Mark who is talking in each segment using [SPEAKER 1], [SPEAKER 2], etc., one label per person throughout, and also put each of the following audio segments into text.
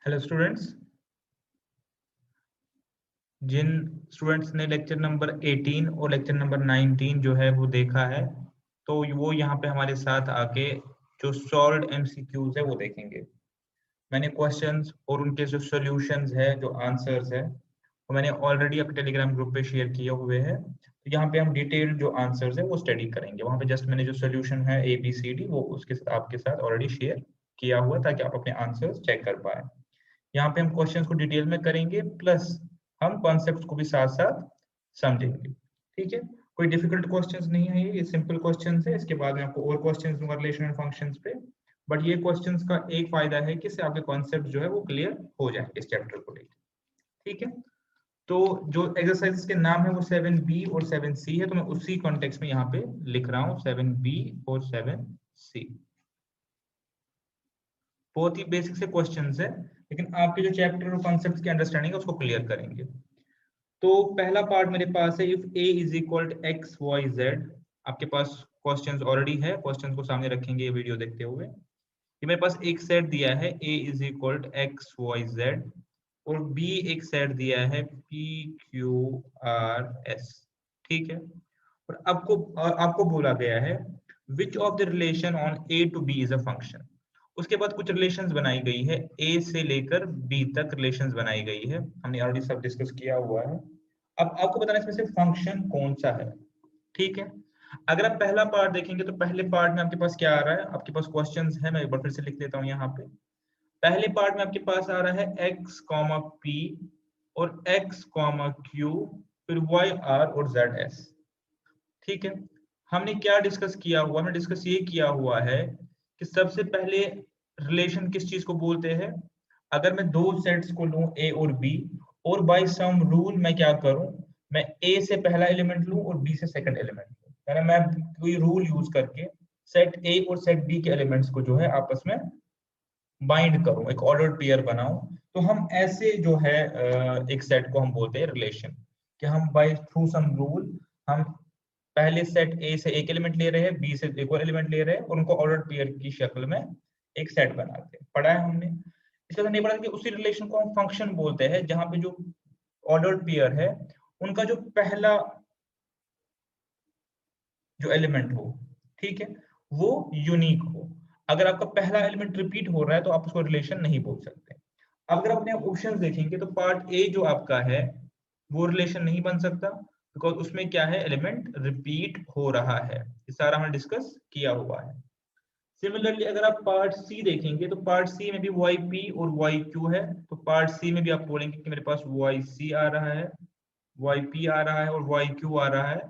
[SPEAKER 1] Hello students, जिन students ने lecture number 18 और lecture number 19 जो है वो देखा है, तो वो यहाँ पे हमारे साथ आके जो सॉल्व्ड एमसीक्यूज है वो देखेंगे। मैंने क्वेश्चंस और उनके जो सॉल्यूशंस है, जो आंसर्स है, वो मैंने ऑलरेडी अपने टेलीग्राम ग्रुप पे शेयर किए हुए हैं। तो यहाँ पे हम डिटेल्ड जो आंसर्स है वो स्टडी करेंगे। वहाँ पे जस्ट मैंने जो सॉल्यूशन है ABCD वो उसके साथ आपके साथ ऑलरेडी शेयर किया हुआ, ताकि आप अपने आंसर्स चेक कर पाए। यहाँ पे हम क्वेश्चंस को डिटेल में करेंगे, प्लस हम कॉन्सेप्ट्स को भी साथ साथ समझेंगे। ठीक है, कोई डिफिकल्ट क्वेश्चंस नहीं है, ये सिंपल क्वेश्चंस है। इसके बाद में आपको और क्वेश्चंस दूंगा रिलेशन एंड फंक्शंस पे। बट ये क्वेश्चंस का एक फायदा है कि इससे आपके कॉन्सेप्ट जो है वो क्लियर हो जाएंगे इस चैप्टर को लेकर। ठीक है, तो जो एक्सरसाइज के नाम है वो 7B और 7C है, तो मैं उसी कॉन्टेक्स्ट में यहाँ पे लिख रहा हूँ 7B और 7C। बहुत ही बेसिक से क्वेश्चंस है, लेकिन आपके जो चैप्टर और कॉन्सेप्ट्स की अंडरस्टैंडिंग है उसको क्लियर करेंगे। तो पहला पार्ट मेरे पास है, if a is equal to x y z. आपके पास क्वेश्चंस ऑलरेडी है, क्वेश्चंस को सामने रखेंगे ये वीडियो देखते हुए। ये मेरे पास एक सेट दिया है a is equal to x y z, और b एक सेट दिया है p q r s। ठीक है, और आपको बोला गया है which of the relation on a to b is a function. उसके बाद कुछ रिलेशंस बनाई गई है, a से लेकर b तक रिलेशंस बनाई गई है, हमने ऑलरेडी सब डिस्कस किया हुआ है। अब आपको बताना है इसमें से फंक्शन कौन सा है। ठीक है, अगर आप पहला पार्ट देखेंगे तो पहले पार्ट में आपके पास क्या आ रहा है, आपके पास क्वेश्चंस है, मैं एक बार फिर से लिख देता हूँ यहाँ पे। पहले पार्ट में आपके पास आ रहा है x कॉमा p और x कॉमा q, फिर y r और z s। ठीक है, हमने क्या डिस्कस किया हुआ, हमने डिस्कस ये किया हुआ है कि सबसे पहले रिलेशन किस चीज को बोलते हैं। अगर मैं दो सेट्स को लूं a और b, और बाय सम रूल मैं क्या करूं, मैं a से पहला एलिमेंट लूं और b से सेकंड एलिमेंट लूं, यानी मैं कोई रूल यूज करके सेट a और सेट b के एलिमेंट्स को जो है आपस में बाइंड करूं, एक ऑर्डर्ड पेयर बनाऊं। तो हम ऐसे जो है एक सेट को हम बोलते हैं रिलेशन, कि हम बाय थ्रू सम रूल हम पहले सेट ए से एक एलिमेंट ले रहे हैं, बी से एक और एलिमेंट ले रहे हैं, और उनको ऑर्डर्ड पेयर की शक्ल में एक सेट बनाते हैं। पढ़ा है हमने। इसके साथ नहीं पढ़ा कि उसी रिलेशन को हम फंक्शन बोलते हैं, जहां पे जो ऑर्डर्ड पेयर है उनका जो पहला जो एलिमेंट हो, ठीक है, वो यूनिक हो। अगर आपका पहला एलिमेंट रिपीट हो रहा है तो आप उसको रिलेशन नहीं बोल सकते। अगर अपने आप ऑप्शन देखेंगे तो पार्ट ए जो आपका है वो रिलेशन नहीं बन सकता, बिकॉज उसमें क्या है, एलिमेंट रिपीट हो रहा है। ये सारा हमने डिस्कस किया हुआ है। सिमिलरली अगर आप पार्ट सी देखेंगे तो पार्ट सी में भी वाई पी और वाई क्यू है, तो पार्ट सी में भी आप बोलेंगे कि मेरे पास वाई सी आ रहा है, वाई पी आ रहा है और वाई क्यू आ रहा है।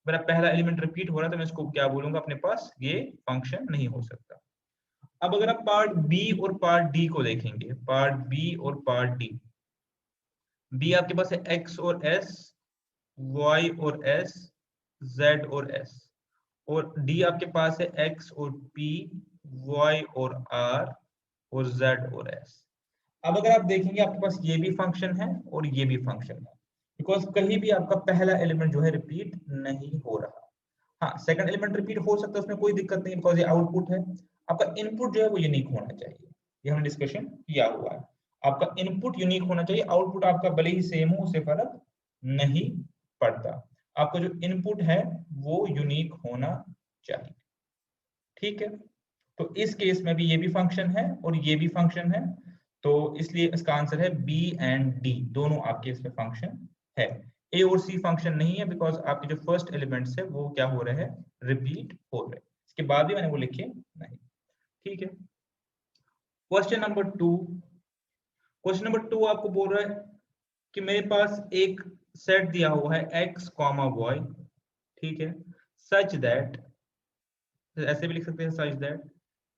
[SPEAKER 1] मेरा पहला एलिमेंट रिपीट हो रहा है तो मैं इसको क्या बोलूंगा, अपने पास ये फंक्शन नहीं हो सकता। अब अगर आप पार्ट बी और पार्ट डी को देखेंगे, पार्ट बी और पार्ट डी, बी आपके पास है एक्स और एस, वाई और एस, जेड और एस, और डी आपके पास है एक्स और पी, वाई और आर, और जेड और एस। अब अगर आप देखेंगे आपके पास ये भी फंक्शन है और ये भी फंक्शन है, बिकॉज कहीं भी आपका पहला एलिमेंट जो है रिपीट नहीं हो रहा। हाँ, सेकंड एलिमेंट रिपीट हो सकता है, उसमें कोई दिक्कत नहीं, बिकॉज ये आउटपुट है। आपका इनपुट जो है वो यूनिक होना चाहिए, ये हमने डिस्कशन किया हुआ है। आपका इनपुट यूनिक होना चाहिए, आउटपुट आपका भले ही सेम हो उससे फर्क नहीं पड़ता। आपका जो इनपुट है वो यूनिक होना चाहिए। ठीक है, तो इस केस में भी ये भी फंक्शन है और ये भी फंक्शन है, तो इसलिए इसका आंसर है बी एंड डी, दोनों आपके इसमें फंक्शन है। ए और सी फंक्शन नहीं है, बिकॉज आपके जो फर्स्ट एलिमेंट्स है वो क्या हो रहे हैं, रिपीट हो रहे हैं। इसके बाद भी मैंने वो लिखे नहीं। ठीक है, क्वेश्चन नंबर 2। क्वेश्चन नंबर 2 आपको बोल रहा है कि मेरे पास एक सेट दिया हुआ है एक्स कॉमा वाई, ठीक है, सच दैट, ऐसे भी लिख सकते हैं such that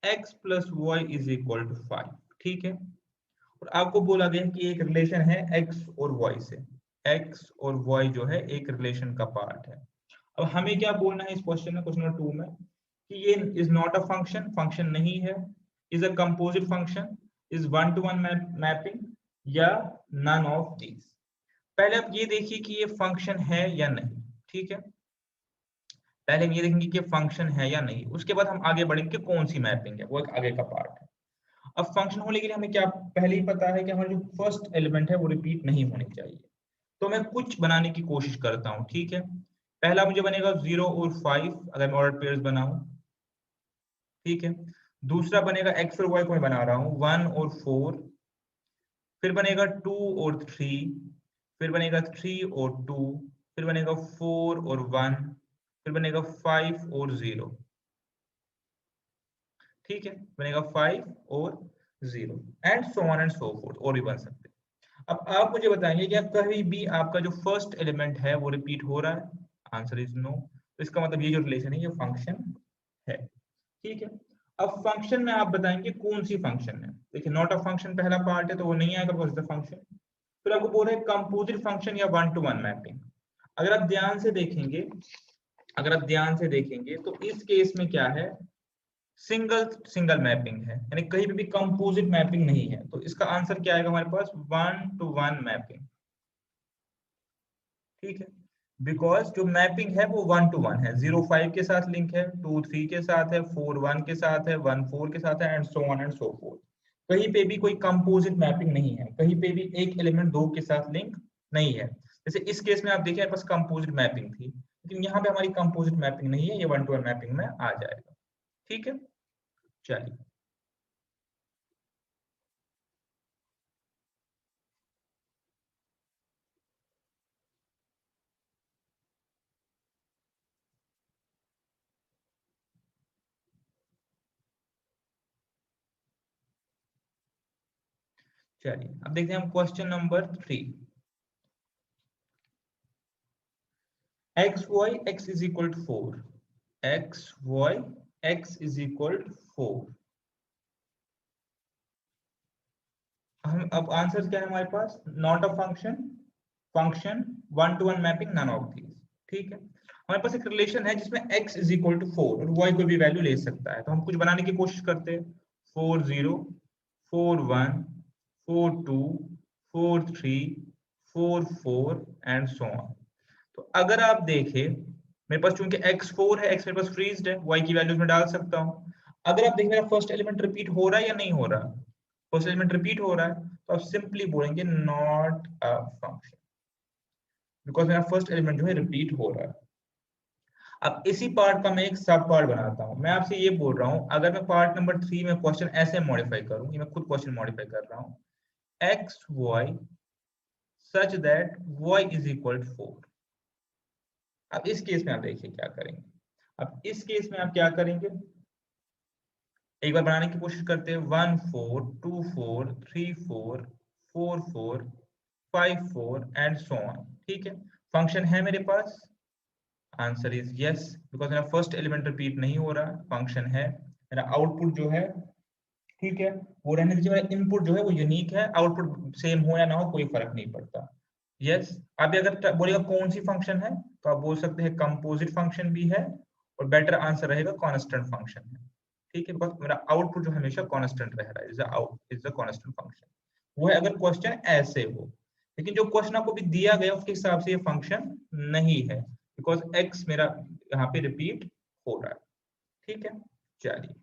[SPEAKER 1] x plus y is equal to 5। ठीक है, और आपको बोला गया कि एक रिलेशन है एक्स और वाई से, एक्स और वाई जो है एक रिलेशन का पार्ट है। अब हमें क्या बोलना है इस क्वेश्चन में, क्वेश्चन नंबर 2 में, कि ये is not a function, function नहीं है, is a composite function, is one to one mapping, या नन ऑफ दीज। पहले आप ये देखिए कि ये फंक्शन है या नहीं। ठीक है, पहले हम ये देखेंगे कि फंक्शन है या नहीं, उसके बाद हम आगे बढ़ेंगे कि कौन सी मैपिंग है, वो एक आगे का पार्ट है। अब फंक्शन होने के लिए हमें क्या पहले ही पता है कि हमारा जो फर्स्ट एलिमेंट है वो रिपीट नहीं होने चाहिए। तो मैं कुछ बनाने की कोशिश करता हूँ, ठीक है। पहला मुझे बनेगा 0 और 5 अगर मैं ऑर्डर पेयर्स बनाऊं, ठीक है। दूसरा बनेगा x और y को मैं बना रहा हूँ 1 और 4, फिर बनेगा 2 और 3, फिर बनेगा 3 और 2, फिर बनेगा 4 और 1, फिर बनेगा 5 और 0, ठीक है। बनेगा 5 और 0 and so on and so fourth, और भी बन सकते हैं। अब आप मुझे बताएंगे क्या कहीं भी आपका जो फर्स्ट एलिमेंट है वो रिपीट हो रहा है? Answer is no. तो इसका मतलब ये जो रिलेशन है ये फंक्शन है, ठीक है। अब फंक्शन में आप बताएंगे कौन सी फंक्शन है। देखिए नॉट अ फंक्शन पहला पार्ट है तो वो नहीं आएगा, बिकॉज़ द फंक्शन। फिर आपको बोल रहे हैं कंपोजिट फंक्शन या वन टू वन मैपिंग। अगर आप ध्यान से देखेंगे, अगर आप ध्यान से देखेंगे तो इस केस में क्या है, सिंगल सिंगल मैपिंग है, यानी कहीं पे भी कंपोजिट मैपिंग नहीं है। तो इसका आंसर क्या आएगा हमारे पास, वन टू वन मैपिंग, ठीक है। बिकॉज जो मैपिंग है वो वन टू वन है, 0 5 के साथ लिंक है, 2 3 के साथ है, 4 1 के साथ है, 1 4 के साथ है, and so on and so fourth. कहीं पे भी कोई कंपोजिट मैपिंग नहीं है, कहीं पे भी एक एलिमेंट दो के साथ लिंक नहीं है। जैसे इस केस में आप देखिए हमारे पास कंपोजिट मैपिंग थी, लेकिन यहाँ पे हमारी कंपोजिट मैपिंग नहीं है, ये वन टू वन मैपिंग में आ जाएगा, ठीक है। चलिए चलिए अब देखते हैं हम question number 3। X Y X is equal to 4, X Y X is equal to 4। हम अब आंसर क्या है हमारे पास, not a function, function, one to one mapping, none of these, ठीक है। हमारे पास एक रिलेशन है जिसमें x इज इक्वल टू 4 और y कोई भी वैल्यू ले सकता है। तो हम कुछ बनाने की कोशिश करते हैं, 4 0 4 1 4 2 4 3 4 4 एंड सो ऑन। तो अगर आप देखें मेरे पास चूंकि x4 है, x मेरे पास फ्रीज्ड है, y की वैल्यूज में डाल सकता हूँ। अगर आप देखें मेरा फर्स्ट एलिमेंट रिपीट हो रहा है या नहीं हो रहा, फर्स्ट एलिमेंट रिपीट हो रहा है, तो आप सिंपली बोलेंगे नॉट अ फंक्शन, बिकॉज मेरा फर्स्ट एलिमेंट जो है रिपीट हो रहा है। अब इसी पार्ट का मैं एक सब पार्ट बनाता हूं। मैं आपसे ये बोल रहा हूं अगर मैं पार्ट नंबर 3 में क्वेश्चन ऐसे मॉडिफाई करूं, ये मैं खुद क्वेश्चन मॉडिफाई कर रहा हूं, x y such that y is equal to 4। अब इस केस में आप देखिए क्या करेंगे। अब इस केस में आप क्या करेंगे, एक बार बनाने की कोशिश करते हैं, 1 4 2 4 3 4 4 4 5 4 एंड सो ऑन, ठीक है। फंक्शन है मेरे पास, आंसर इज यस, बिकॉज मेरा फर्स्ट एलिमेंट रिपीट नहीं हो रहा, फंक्शन है। मेरा आउटपुट जो है, ठीक है, वो रहने दीजिए, मेरा इनपुट जो है वो यूनिक है, आउटपुट सेम हो या ना हो कोई फर्क नहीं पड़ता। यस, अभी अगर बोलेगा कौन सी फंक्शन है तो आप बोल सकते हैं कंपोजिट फंक्शन भी है, और बेटर आंसर रहेगा कांस्टेंट फंक्शन है, ठीक है। बिकॉज मेरा आउटपुट जो हमेशा कांस्टेंट रह रहा है, इज द कांस्टेंट फंक्शन। वो है अगर क्वेश्चन ऐसे हो, लेकिन जो क्वेश्चन आपको भी दिया गया उसके हिसाब से ये फंक्शन नहीं है, बिकॉज एक्स मेरा यहाँ पे रिपीट हो रहा है, ठीक है। चलिए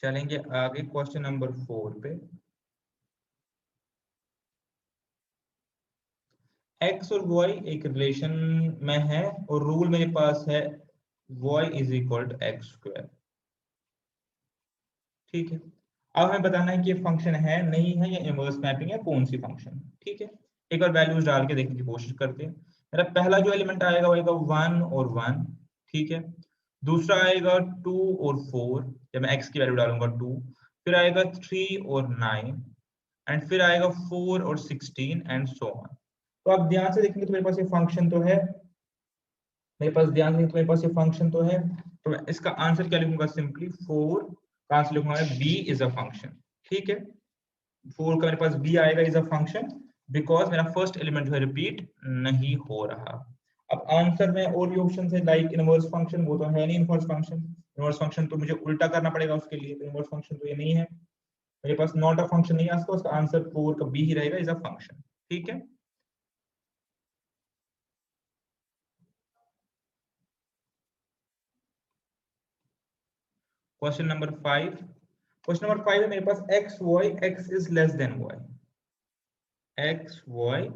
[SPEAKER 1] चलेंगे आगे क्वेश्चन नंबर 4 पे। एक्स और वाई एक रिलेशन में है और रूल मेरे पास है y is equal to x square, ठीक है। अब हमें बताना है कि ये फंक्शन है नहीं है या इनवर्स मैपिंग है, कौन सी फंक्शन, ठीक है। एक बार वैल्यूज डाल के देखने की कोशिश करते हैं। मेरा पहला जो एलिमेंट आएगा वो आएगा 1 और 1, ठीक है। दूसरा आएगा 2 और 4, जब मैं x की वैल्यू डालूंगा 2, फिर आएगा 3 और 9, एंड फिर आएगा 4 और 16 एंड सो ऑन। तो आप ध्यान से देखेंगे तो मेरे पास ये फंक्शन तो है, मेरे पास ध्यान दें तो मेरे पास ये फंक्शन तो है। तो मैं इसका आंसर क्या लिखूंगा, सिंपली 4 का आंसर लिखूंगा बी इज अ फंक्शन, ठीक है। 4 का मेरे पास बी आएगा इज अ फंक्शन, बिकॉज मेरा फर्स्ट एलिमेंट जो है रिपीट नहीं हो रहा। अब आंसर में और भी ऑप्शन है लाइक इनवर्स फंक्शन, वो तो है नहीं इनवर्स फंक्शन, इनवर्स फंक्शन तो मुझे उल्टा करना पड़ेगा उसके लिए, तो इनवर्स फंक्शन तो ये नहीं है मेरे पास, नॉट अ फंक्शन नहीं है, उसका आंसर 4 का बी ही रहेगा इज अ फंक्शन, ठीक है। क्वेश्चन नंबर 5, क्वेश्चन नंबर 5 है मेरे पास X Y, X is less than Y, X Y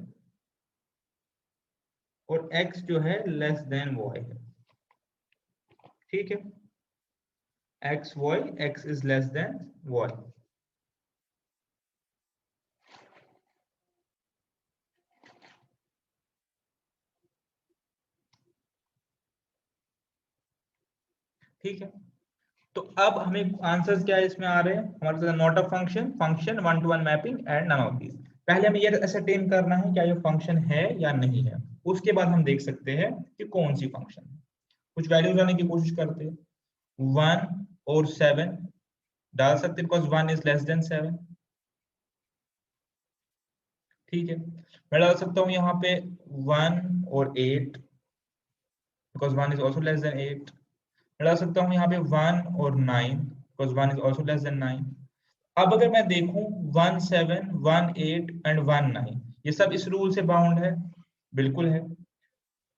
[SPEAKER 1] और एक्स जो है लेस देन वाई है, ठीक है, X Y, X is less than Y. ठीक है, तो अब हमें आंसर्स क्या है इसमें आ रहे हैं हमारे साथ, not a function, function, one to one mapping and none of these. पहले हमें ये असरटेन करना है क्या ये फंक्शन है या नहीं है, उसके बाद हम देख सकते हैं कि कौन सी फंक्शन है। कुछ वैल्यूज लाने की कोशिश करते हैं, 1 और 7 डाल सकते हैं बिकॉज 1 इज लेस देन 7, ठीक है। मैं डाल सकता हूँ यहाँ पे 1 और 8 because 1 is also less then 8। मैं डाल सकता हूँ यहाँ पे 1 और 9 because 1 is also less then 9। अब अगर मैं देखूं 1 7 1 8 एंड 1 9, ये सब इस रूल से बाउंड है, बिल्कुल है।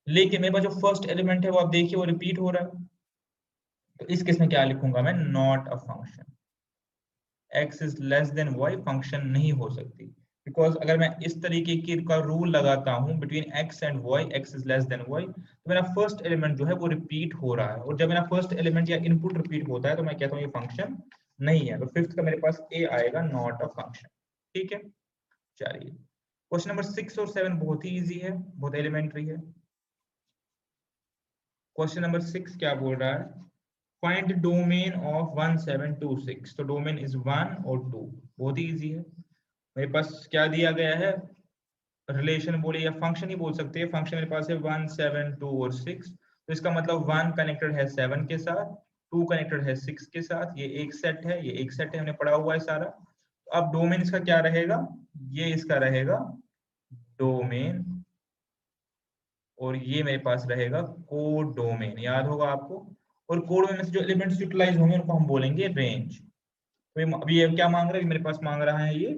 [SPEAKER 1] लेकिन मेरे पास जो फर्स्ट एलिमेंट है वो आप देखिए वो रिपीट हो रहा है, तो इस केस में क्या लिखूंगा मैं, not a function, x is less then y function नहीं हो सकती। बिकॉज अगर मैं इस तरीके की का रूल लगाता हूं between x and y, x is less then y, तो मेरा फर्स्ट एलिमेंट जो है वो रिपीट हो रहा है, और जब मेरा फर्स्ट एलिमेंट या इनपुट रिपीट होता है तो मैं कहता हूँ ये फंक्शन नहीं है। तो फिफ्थ का मेरे पास ए आएगा, नॉट अ फंक्शन, ठीक है। चलिए क्वेश्चन नंबर 6 और 7 बहुत ही इजी है, बहुत एलिमेंट्री है। क्वेश्चन नंबर 6 क्या बोल रहा है, फाइंड डोमेन ऑफ 1726। तो डोमेन इज 1 और 2, बहुत ही इजी है। मेरे पास क्या दिया गया है, रिलेशन बोले या फंक्शन ही बोल सकते हैं, फंक्शन मेरे पास है 1 7 2 और 6। तो इसका मतलब 1 कनेक्टेड है 7 के साथ, 2 कनेक्टेड है 6 के साथ, ये एक सेट है, ये एक सेट है, हमने पढ़ा हुआ है सारा। तो अब डोमेन इसका क्या रहेगा, ये इसका रहेगा डोमेन, और ये मेरे पास रहेगा कोड डोमेन, याद होगा आपको। और कोड में से जो एलिमेंट्स यूटिलाइज होंगे उनको हम बोलेंगे रेंज। तो अभी ये क्या मांग रहा है, मेरे पास मांग रहा है ये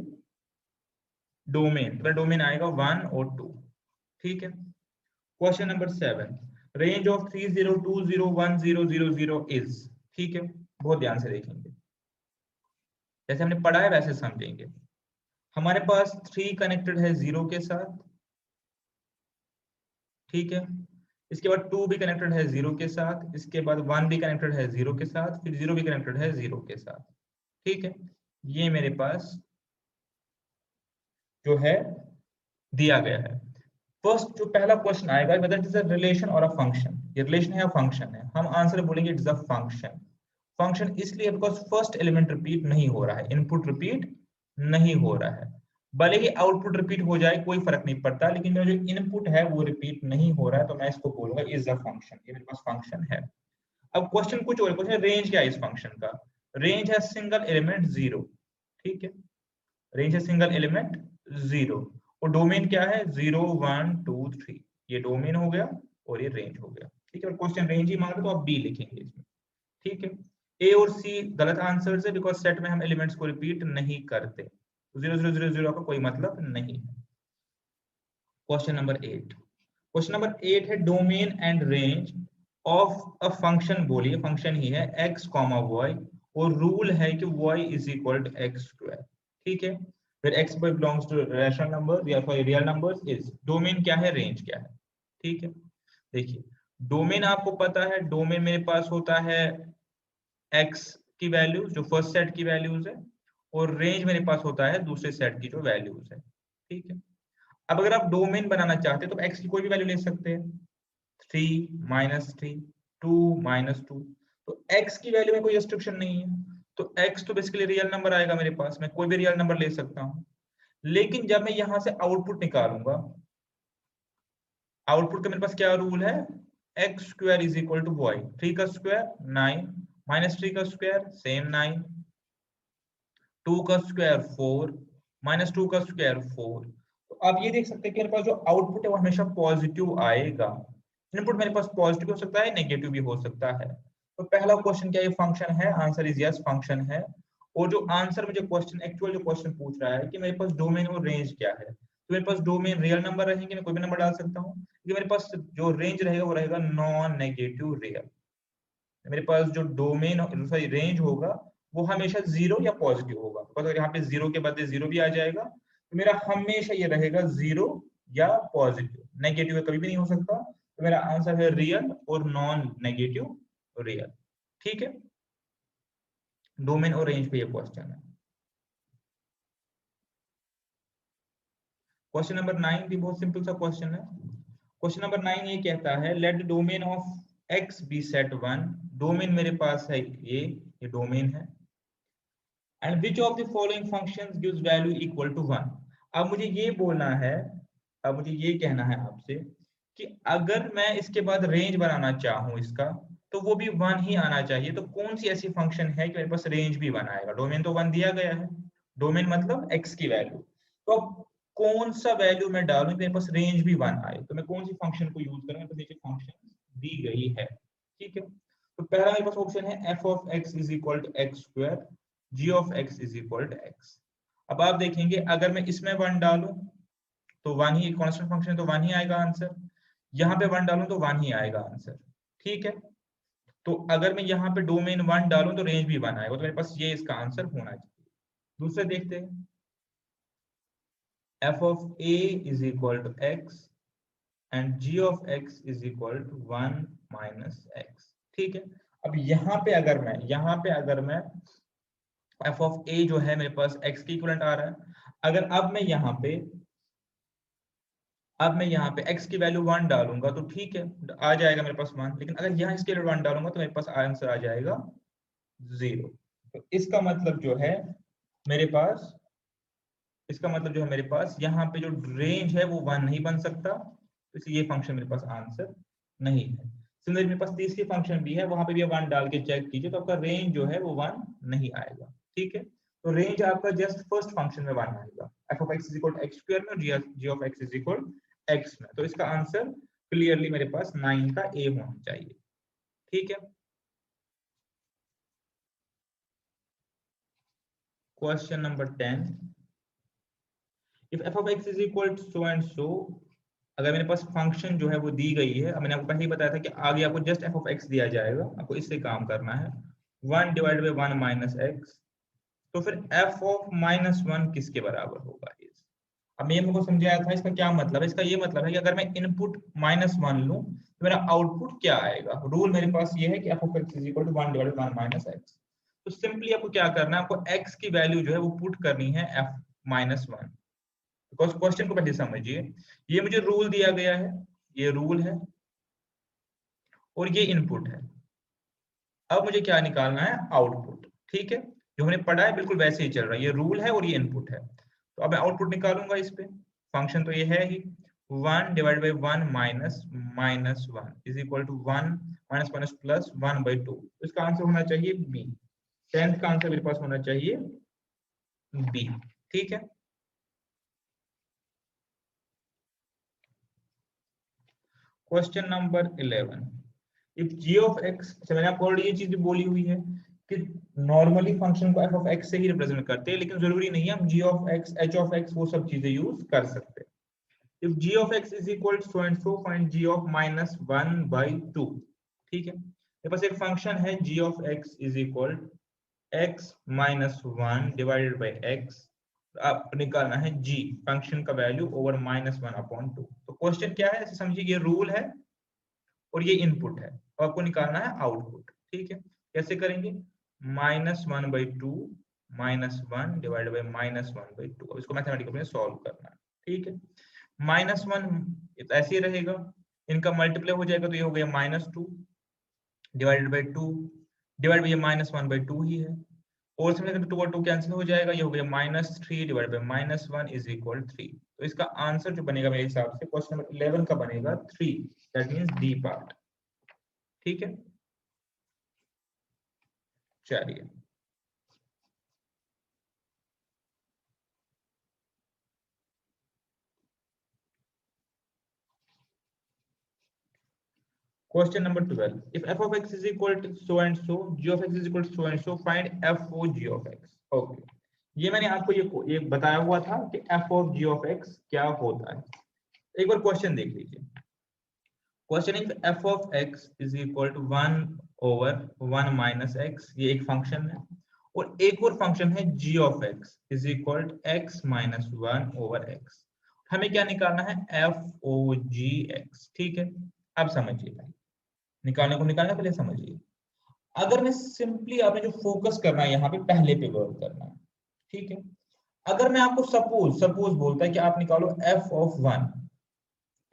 [SPEAKER 1] डोमेन, तो डोमेन आएगा 1 और 2, ठीक है। Question number 7, range of 30201000 is, ठीक है। बहुत ध्यान से देखेंगे, जैसे हमने पढ़ा है वैसे समझेंगे। हमारे पास 3 कनेक्टेड है 0 के साथ, ठीक है। इसके बाद 2 भी कनेक्टेड है 0 के साथ, इसके बाद 1 भी कनेक्टेड है 0 के साथ, फिर 0 भी कनेक्टेड है 0 के साथ, ठीक है। ये मेरे पास जो है दिया गया है। फर्स्ट जो पहला क्वेश्चन आएगा whether it is a relation और अ फंक्शन, ये रिलेशन है या फंक्शन है, हम आंसर बोलेंगे it is a function. Function इसलिए बिकॉज फर्स्ट एलिमेंट रिपीट नहीं हो रहा है, इनपुट रिपीट नहीं हो रहा है। भले ही आउटपुट रिपीट हो जाए कोई फर्क नहीं पड़ता, लेकिन मेरा जो इनपुट है वो रिपीट नहीं हो रहा है, तो मैं इसको बोलूंगा इज अ फंक्शन, ये मेरे पास फंक्शन है। अब क्वेश्चन कुछ और, क्वेश्चन रेंज क्या है इस फंक्शन का, रेंज है सिंगल एलिमेंट 0, ठीक है, रेंज है सिंगल एलिमेंट 0। और डोमेन क्या है 0 1 2 3, ये डोमेन हो गया और ये रेंज हो गया, ठीक है। और क्वेश्चन रेंज ही मांग रहे तो आप बी लिखेंगे इसमें, ठीक है। ए और सी गलत आंसर है बिकॉज सेट में हम एलिमेंट्स को रिपीट नहीं करते, तो 0 0 0 0 का कोई मतलब नहीं है। क्वेश्चन नंबर 8, क्वेश्चन नंबर 8 है domain and range of a function, बोलिए फंक्शन ही है x कॉमा y, और रूल है कि y is equal to x square, ठीक है। फिर x belongs to rational number या फिर रियल नंबर्स, इज डोमेन क्या है, रेंज क्या है, ठीक है। देखिए डोमेन आपको पता है, डोमेन मेरे पास होता है x की वैल्यूज जो फर्स्ट सेट की वैल्यूज है, और रेंज मेरे पास होता है दूसरे सेट की जो वैल्यूज है, ठीक है। अब अगर आप डोमेन बनाना चाहते हैं तो x की कोई भी वैल्यू ले सकते हैं, 3 -3 2 -2, तो x की वैल्यू में कोई रिस्ट्रिक्शन नहीं है, तो x तो बेसिकली रियल नंबर आएगा मेरे पास, मैं कोई भी रियल नंबर ले सकता हूं। लेकिन जब मैं यहां से आउटपुट निकालूंगा, आउटपुट का मेरे पास क्या रूल है, x square is equal to y, 3 का स्क्वायर 9 -3 का स्क्वायर सेम 9, 2 का स्क्वायर 4 -2 का स्क्वायर 4। तो आप ये देख सकते हैं कि मेरे पास जो आउटपुट है वो हमेशा पॉजिटिव आएगा, इनपुट मेरे पास पॉजिटिव हो सकता है, नेगेटिव भी हो सकता है। तो पहला क्वेश्चन क्या ये फंक्शन है, आंसर इज यस फंक्शन है। और जो आंसर मुझे क्वेश्चन एक्चुअल जो क्वेश्चन पूछ रहा है कि मेरे पास डोमेन और रेंज क्या है, तो मेरे पास डोमेन रियल नंबर रहेंगे, मैं कोई भी नंबर डाल सकता हूँ, क्योंकि मेरे पास जो रेंज रहेगा वो रहेगा नॉन नेगेटिव रियल। मेरे पास जो डोमेन सॉरी रेंज होगा वो हमेशा 0 या पॉजिटिव होगा। तो अगर यहाँ पे 0 के बदले 0 भी आ जाएगा तो मेरा हमेशा ये रहेगा 0 या पॉजिटिव, नेगेटिव कभी भी नहीं हो सकता। तो मेरा आंसर है रियल और नॉन नेगेटिव रियल। ठीक है, डोमेन और रेंज पे ये क्वेश्चन है। क्वेश्चन नंबर 9 भी बहुत सिंपल सा क्वेश्चन है। क्वेश्चन नंबर 9 ये कहता है let domain of x be set 1। Domain मेरे पास है ये डोमेन है। And which of the following functions gives value equal to 1। अब मुझे ये बोलना है, अब मुझे ये कहना है आपसे कि अगर मैं इसके बाद रेंज बनाना चाहूं इसका, तो वो भी 1 ही आना चाहिए। तो कौन सी ऐसी फंक्शन है कि मेरे पास रेंज भी 1 आएगा? डोमेन तो 1 दिया गया है, डोमेन मतलब x की वैल्यू। तो अब कौन सा वैल्यू मैं डालूं मेरे पास रेंज भी 1 आए? तो मैं कौन सी फंक्शन को यूज करूं? तो देखिए फंक्शन दी गई है, ठीक है। तो पहला मेरे पास ऑप्शन है f of x is equal to x square, g of x is equal to x। अब आप देखेंगे अगर मैं इसमें 1 डालूं तो 1 ही, कांस्टेंट फंक्शन है तो 1 ही आएगा आंसर। यहाँ पे 1 डालूं तो 1 ही आएगा आंसर, ठीक है। तो अगर मैं यहाँ पे डोमेन 1 डालूं तो रेंज भी 1 आएगा। तो मेरे पास ये इसका आंसर होना चाहिए। दूसरे देखते हैं, f of a is equal to x and g of x is equal to 1 minus x, ठीक है। अब यहाँ पे अगर मैं f of a जो है मेरे पास x के इक्विवेलेंट आ रहा है। अगर अब मैं यहाँ पे x की वैल्यू 1 डालूंगा तो ठीक है, आ जाएगा मेरे पास 1। लेकिन अगर यहाँ इसके लिए 1 डालूंगा तो मेरे पास आंसर आ जाएगा 0। तो इसका मतलब जो है मेरे पास यहाँ पे जो रेंज है वो 1 नहीं बन सकता, इसलिए ये फंक्शन मेरे पास आंसर नहीं है। सिमिलरली मेरे पास तीसरी फंक्शन भी है, वहां पे भी 1 डाल के चेक कीजिए तो आपका रेंज जो है वो 1 नहीं आएगा, ठीक है। तो रेंज आपका जस्ट फर्स्ट फंक्शन में 1 आएगा, f of x is equal to x square में, g of x is equal to x में। तो इसका आंसर क्लियरली मेरे पास 9 का a होना चाहिए, ठीक है। Question number 10, if f of x is equal to so and so। अगर मेरे पास फंक्शन जो है वो दी गई है, अब मैंने आपको पहले ही बताया था कि आगे आपको जस्ट f of x दिया जाएगा, आपको इससे काम करना है, 1 डिवाइड बाई 1 माइनस x। तो फिर f ऑफ -1 किसके बराबर होगा? अब मैं मुझको समझाया था इसका क्या मतलब है। इसका ये मतलब है कि अगर मैं इनपुट -1 लूं तो मेरा आउटपुट क्या आएगा। रूल मेरे पास ये है कि f of x is equal to 1 divide by 1 minus x। तो सिंपली आपको क्या करना है, आपको x की वैल्यू जो है वो पुट करनी है f -1। बिकॉज क्वेश्चन को पहले समझिए, ये मुझे रूल दिया गया है, ये रूल है और ये इनपुट है। अब मुझे क्या निकालना है? आउटपुट, ठीक है। जो हमने पढ़ा है बिल्कुल वैसे ही चल रहा है, ये रूल है और ये इनपुट है। तो अब मैं आउटपुट निकालूंगा इस पे। फंक्शन तो ये है ही, 1 divide by 1 minus -1 is equal to 1 minus minus plus 1/2। इसका आंसर होना चाहिए बी। 10th का आंसर मेरे पास होना चाहिए बी, ठीक है। Question number 11, if g of x, अच्छा मैंने आपको ऑलरेडी ये चीज भी बोली हुई है कि नॉर्मली फंक्शन को f ऑफ x से ही रिप्रेजेंट करते हैं, लेकिन जरूरी नहीं है हम g of x, h of x वो सब चीजें यूज कर सकते हैं। If g of x is equal to so and so, find g of -1/2, ठीक है। मेरे पास एक फंक्शन है g of x is equal x -1 divided by x। आप निकालना है g फंक्शन का वैल्यू ओवर -1/2। तो क्वेश्चन क्या है, ऐसे समझिए ये रूल है और ये इनपुट है और आपको निकालना है आउटपुट, ठीक है। कैसे करेंगे? -1/2 -1 डिवाइड बाई -1/2। अब इसको मैथमेटिकल में सॉल्व करना है, ठीक है। -1 ऐसे ही रहेगा, इनका मल्टीप्लाई हो जाएगा तो ये हो गया -2 डिवाइडेड बाई 2 डिवाइड बाई -1/2 ही है। और इसमें 2 और 2 कैंसिल हो जाएगा, ये हो गया -3 डिवाइड बाई -1 इज इक्वल 3। तो इसका आंसर जो बनेगा मेरे हिसाब से क्वेश्चन नंबर 11 का बनेगा 3, दैट मींस डी पार्ट, ठीक है। चलिए question number 12, if f of x is equal to so and so, g of x is equal to so and so, find f of g of x। Okay, ये मैंने आपको ये बताया हुआ था कि f of g of x क्या होता है। एक बार क्वेश्चन देख लीजिए। Question if f of x is equal to 1 over 1 minus x, ये एक फंक्शन है और एक और फंक्शन है g of x is equal to x minus 1 over x। हमें क्या निकालना है, एफ ओ जी एक्स। ठीक है, अब समझिए भाई, निकालने को निकालना, पहले समझिए। अगर मैं सिंपली, आपने जो फोकस करना है यहाँ पे, पहले पे वर्क करना है। ठीक है, अगर मैं आपको सपोज बोलता है कि आप निकालो f ऑफ 1,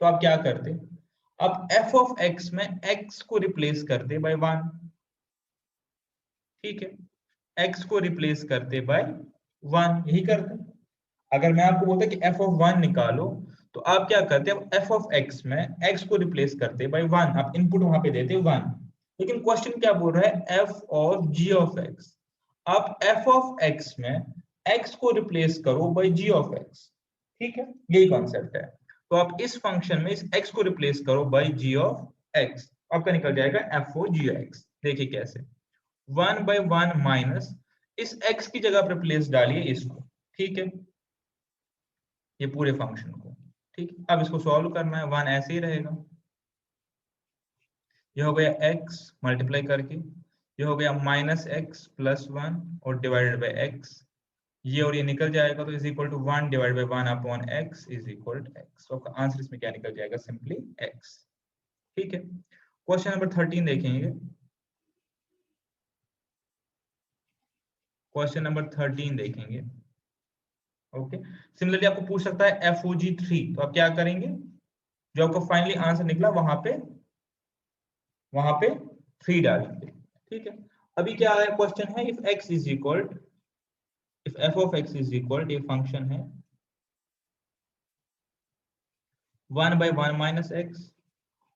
[SPEAKER 1] तो आप क्या करते, अब f ऑफ x में x को रिप्लेस करते बाय 1। ठीक है, x को रिप्लेस करते बाय 1, यही करते। अगर मैं आपको बोलता कि f ऑफ 1 निकालो, तो आप क्या करते, अब f ऑफ x में x को रिप्लेस करते बाय 1, आप इनपुट वहां पे देते 1। लेकिन क्वेश्चन क्या बोल रहा है, f of g of x। आप f ऑफ x में x को रिप्लेस करो बाय g ऑफ x। ठीक है, यही कॉन्सेप्ट है। तो आप इस फंक्शन में इस x को रिप्लेस करो बाय g ऑफ x, आपका निकल जाएगा f ओ जी एक्स। देखिए कैसे, 1/1 माइनस इस x की जगह पर रिप्लेस डालिए इसको। ठीक है, ये पूरे फंक्शन को। ठीक, अब इसको सॉल्व करना है, 1 ऐसे ही रहेगा, ये हो गया x मल्टीप्लाई करके, ये हो गया माइनस एक्स प्लस 1 और डिवाइडेड बाय x, ये और ये निकल जाएगा, तो is equal to 1 divide by 1 upon x is equal to x। तो आपका आंसर इसमें क्या निकल जाएगा, सिंपली x। ठीक है, क्वेश्चन नंबर 13 देखेंगे। क्वेश्चन नंबर 13 देखेंगे। ओके, सिमिलरली आपको पूछ सकता है FOG3, तो आप क्या करेंगे, जो आपको फाइनली आंसर निकला वहां पे 3 डालेंगे। ठीक है, अभी क्या है, क्वेश्चन है if x is equal, if f of x is equal, ये फंक्शन है 1/1 माइनस एक्स,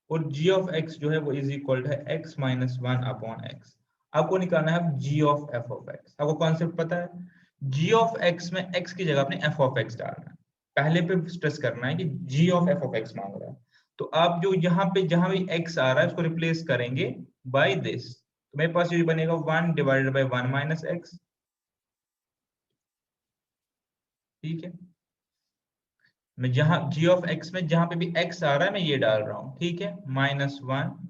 [SPEAKER 1] और g ऑफ x जो है वो इज इक्वल है x माइनस 1 अपॉन x। आपको निकालना है g of f of x। आपको कॉन्सेप्ट पता है, g ऑफ x में x की जगह आपने f ऑफ x डालना है। पहले पे स्ट्रेस करना है कि g of f of x मांग रहा है, तो आप जो यहाँ पे जहां भी x आ रहा है उसको रिप्लेस करेंगे बाय दिस, तो मेरे पास ये बनेगा 1 डिवाइडेड बाय 1 माइनस एक्स। ठीक है, मैं जहां g ऑफ x में जहां पे भी x आ रहा है मैं ये डाल रहा हूँ। ठीक है, -1,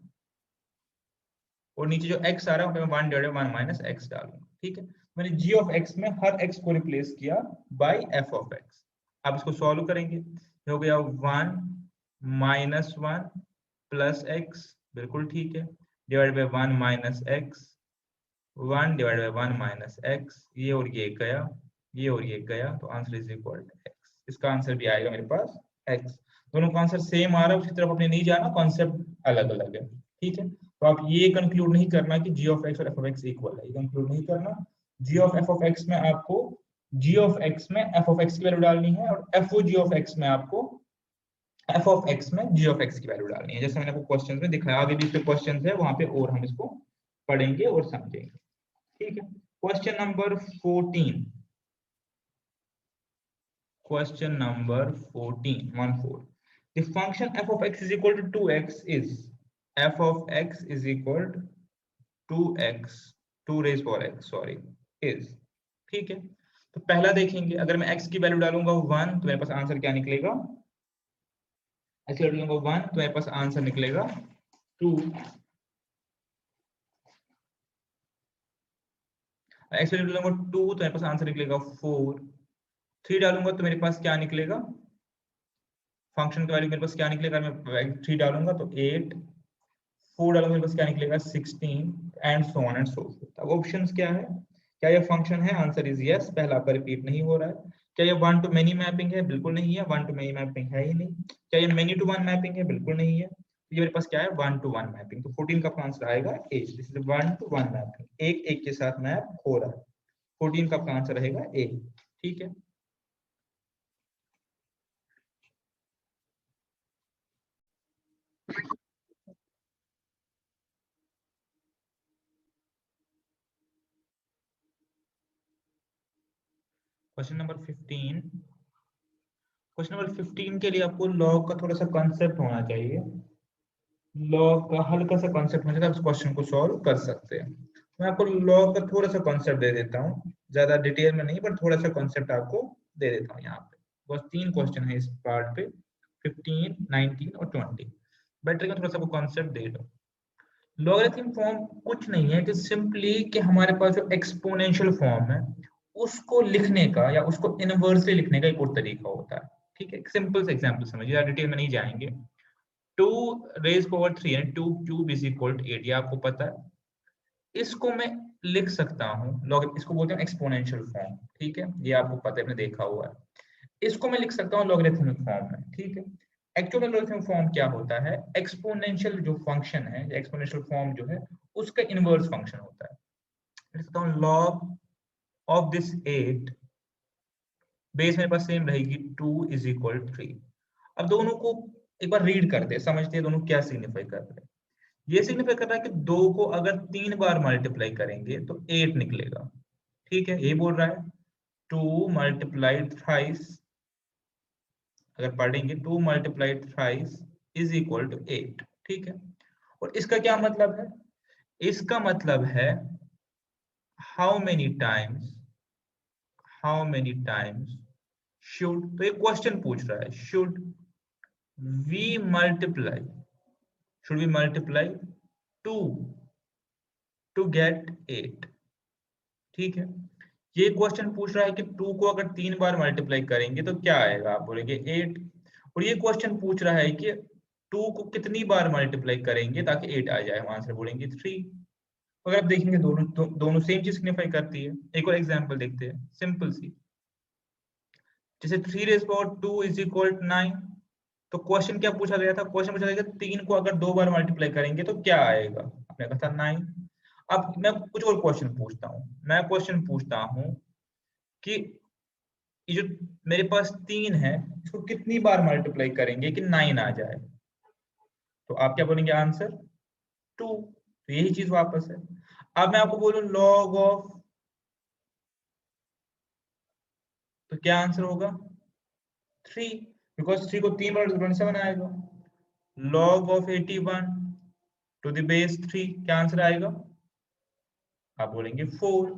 [SPEAKER 1] और नीचे जो x आ रहा है वहां पे 1 डिवाइडेड 1 माइनस एक्स डालूंगा। ठीक है, मैंने g ऑफ x में हर x को रिप्लेस किया बाय f ऑफ x। अब इसको सॉल्व करेंगे, ये हो गया 1 माइनस 1 प्लस x, बिल्कुल ठीक है, divide by 1 minus x, 1 divide by 1 minus x, ये और ये गया, ये और ये गया, तो answer is equal to x। इसका आंसर भी आएगा मेरे पास x। दोनों का आंसर सेम आ रहा है, उसकी तरफ अपने नहीं जाना, कॉन्सेप्ट अलग अलग है। ठीक है, तो आप ये कंक्लूड नहीं करना कि g ऑफ x और f ऑफ x इक्वल है, ये कंक्लूड नहीं करना। g of f of x में आपको g ऑफ x में f ऑफ x की वैल्यू डालनी है, और f o g of x में आपको f ऑफ x में g ऑफ x की वैल्यू डालनी है, जैसे मैंने आपको क्वेश्चन में दिखाया। आगे भी इस पे क्वेश्चन है, वहां पे और हम इसको पढ़ेंगे और समझेंगे। ठीक है, question number 14, question number 14, the function f of x is equal to 2x is, f of x is equal to 2x 2 raised power x sorry is। ठीक है, तो पहला देखेंगे, अगर मैं x की वैल्यू डालूंगा 1, तो मेरे पास आंसर क्या निकलेगा, x की वैल्यू डालूंगा 1 तो मेरे पास आंसर निकलेगा 2, x की वैल्यू डालूंगा 2 तो मेरे पास आंसर निकलेगा 4, 3 डालूंगा तो मेरे पास क्या निकलेगा, फंक्शन का वैल्यू मेरे पास क्या निकलेगा, मैं 3 डालूंगा तो 8, 4 डालूंगा मेरे पास क्या निकलेगा 16, and so on and so fourth. अब ऑप्शंस क्या है, क्या ये फंक्शन है, आंसर इज यस, पहला आपका रिपीट नहीं हो रहा है। क्या ये 1 टू मेनी मैपिंग है, बिल्कुल नहीं है, 1 टू मेनी मैपिंग है ही नहीं। क्या ये मेनी टू 1 मैपिंग है, बिल्कुल नहीं है। तो ये मेरे पास क्या है, 1 टू 1 मैपिंग, तो 14 का आंसर आएगा ए, दिस इज 1 टू 1 मैपिंग, एक एक के साथ मैप हो रहा है, 14 का आंसर रहेगा ए। ठीक है, क्वेश्चन नंबर 15, क्वेश्चन नंबर 15 के लिए आपको लॉग का थोड़ा सा कॉन्सेप्ट होना चाहिए, लॉग का हल्का सा कॉन्सेप्ट होना चाहिए, आप इस क्वेश्चन को सॉल्व कर सकते हैं। मैं आपको लॉग का थोड़ा सा कॉन्सेप्ट दे देता हूँ, ज्यादा डिटेल में नहीं, बट थोड़ा सा कॉन्सेप्ट आपको दे देता हूँ यहाँ पे। बस 3 क्वेश्चन है इस पार्ट पे, 15, 19 और 20। बैटरी का थोड़ा सा कॉन्सेप्ट दे दो। लॉगरिथम फॉर्म कुछ नहीं है कि सिंपली कि हमारे पास जो एक्सपोनेंशियल फॉर्म है उसको लिखने का या उसको इनवर्सली लिखने का एक और तरीका होता है। ठीक है, सिंपल से एग्जांपल समझिए, यार डिटेल में नहीं जाएंगे। 2 raised to 3 है, 2 क्यूब इज इक्वल टू 8, ये आपको पता है। इसको मैं लिख सकता हूँ लॉग, इसको बोलते हैं एक्सपोनेंशियल फॉर्म। ठीक है, ये आपको पता है, आपने देखा हुआ है। इसको मैं लिख सकता हूँ लॉगरिथमिक फॉर्म में। ठीक है, एक्चुअल में लॉगरिथमिक फॉर्म क्या होता है, एक्सपोनेंशियल जो फंक्शन है, एक्सपोनेंशियल फॉर्म जो है उसका इनवर्स फंक्शन होता है। लिख सकता हूँ लॉग ऑफ दिस 8, बेस मेरे पास सेम रहेगी 2 इज इक्वल 3। अब दोनों को एक बार रीड करते हैं, समझते हैं दोनों क्या सिग्निफाई कर रहे हैं। ये सिग्निफाई कर रहा है कि 2 को अगर 3 बार मल्टीप्लाई करेंगे तो 8 निकलेगा। ठीक है, ये बोल रहा है 2 मल्टीप्लाइड थ्राइस, अगर पढ़ेंगे 2 multiplied thrice is equal to 8। ठीक है, और इसका क्या मतलब है, इसका मतलब है how many times, how many times should, तो ये क्वेश्चन पूछ रहा है, should we multiply, should we multiply 2 to get 8। ठीक है, ये क्वेश्चन पूछ रहा है कि 2 को अगर 3 बार मल्टीप्लाई करेंगे तो क्या आएगा, आप बोलेंगे 8। और ये क्वेश्चन पूछ रहा है कि 2 को कितनी बार मल्टीप्लाई करेंगे ताकि 8 आ जाए, हम आंसर बोलेंगे 3। अगर आप देखेंगे दोनों सेम चीज सिग्निफाई करती है। एक और एग्जांपल देखते हैं सिंपल सी, जैसे 3 raise power 2 is equal to 9। तो क्वेश्चन क्या पूछा गया था, क्वेश्चन पूछा गया था 3 को अगर 2 बार मल्टीप्लाई करेंगे तो क्या आएगा, आपने कहा था 9। अब मैं कुछ और क्वेश्चन पूछता हूँ, मैं क्वेश्चन पूछता हूँ कि ये जो मेरे पास 3 है इसको कितनी बार मल्टीप्लाई करेंगे कि 9 आ जाए, तो आप क्या बोलेंगे आंसर 2। तो यही चीज वापस है। अब मैं आपको बोलूं लॉग ऑफ, तो क्या आंसर होगा 3, बिकॉज 3 को 3 बार 27 आएगा। Log of 81 to the base 3, क्या आंसर आएगा, आप बोलेंगे 4।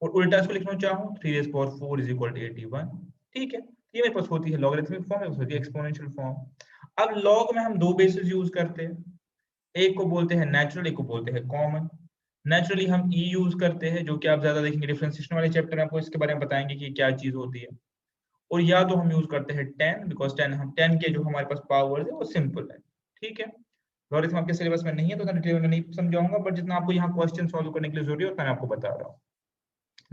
[SPEAKER 1] और उल्टा इसको लिखना चाहूँ 3 raise power 4 is equal to 81। ठीक है, ये मेरे पास होती है लॉगरिथमिक फॉर्म, मेरे पास होती है एक्सपोनेंशियल फॉर्म। अब लॉग में हम दो बेसिस यूज करते हैं, एक को बोलते हैं नेचुरल, एक को बोलते हैं कॉमन। नेचुरली हम ई यूज करते हैं, जो कि आप ज्यादा देखेंगे डिफरेंशिएशन वाले चैप्टर में आपको इसके बारे में बताएंगे कि क्या चीज होती है। और या तो हम यूज करते हैं 10, बिकॉज 10 हम 10 के जो हमारे पास पावर्स है वो सिंपल है। ठीक है, लॉगरिथम आपके सिलेबस में नहीं है तो मैं डिटेल में नहीं समझाऊंगा, बट जितना आपको यहाँ क्वेश्चन सॉल्व करने के लिए जरूरी है उतना मैं आपको बता रहा हूँ।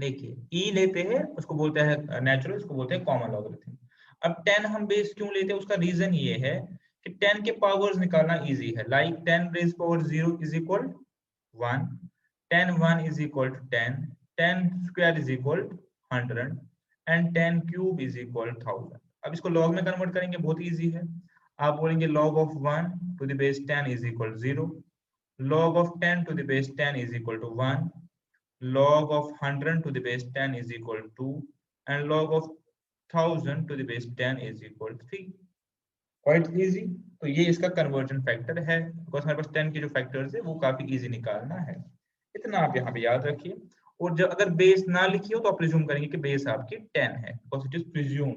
[SPEAKER 1] देखिए ई लेते हैं, उसको बोलते हैं नेचुरल, उसको बोलते हैं कॉमन लॉगरिथम। अब 10 हम बेस क्यों लेते हैं, उसका रीजन ये है कि 10 के पावर्स निकालना इजी है। Like 10 raise power 0 is equal 1, 10 1 is equal to 10, 10 square is equal to 100 and 10 cube is equal to 1000। अब इसको log में कन्वर्ट करेंगे, बहुत इजी है। आप बोलेंगे log of 1 to the base 10 is equal to 0, log of 10 to the base 10 is equal to 1, log of 100 to the base 10 is equal to 2 and log of 1000 to the base 10 is equal to 3। Quite easy. तो ये इसका conversion factor है, because हमारे पास 10 के जो factors है वो काफी इजी निकालना है। इतना आप यहाँ पे याद रखिए। और जब अगर बेस ना लिखी हो तो आप प्रिज्यूम करेंगे कि बेस आपकी 10 है, because it is presume,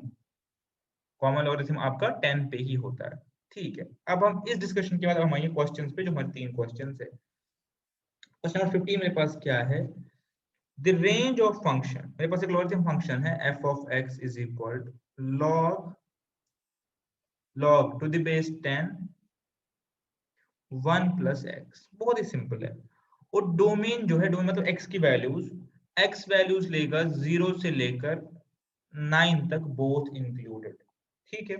[SPEAKER 1] common logarithm आपका 10 पे ही होता है। ठीक है, अब हम इस डिस्कशन के बाद हम आएंगे क्वेश्चंस पे, जो हमारे 3 क्वेश्चंस है। क्वेश्चन नंबर 15 मेरे पास क्या है, द रेंज ऑफ फंक्शन, मेरे पास एक लॉगरिथम फंक्शन है f of x is equal log to the base 10 1 plus x, बहुत ही सिंपल है। और डोमेन जो है, डोमेन मतलब एक्स की वैल्यूज, एक्स वैल्यूज लेगा 0 से लेकर 9 तक बोथ इंक्लूडेड। ठीक है,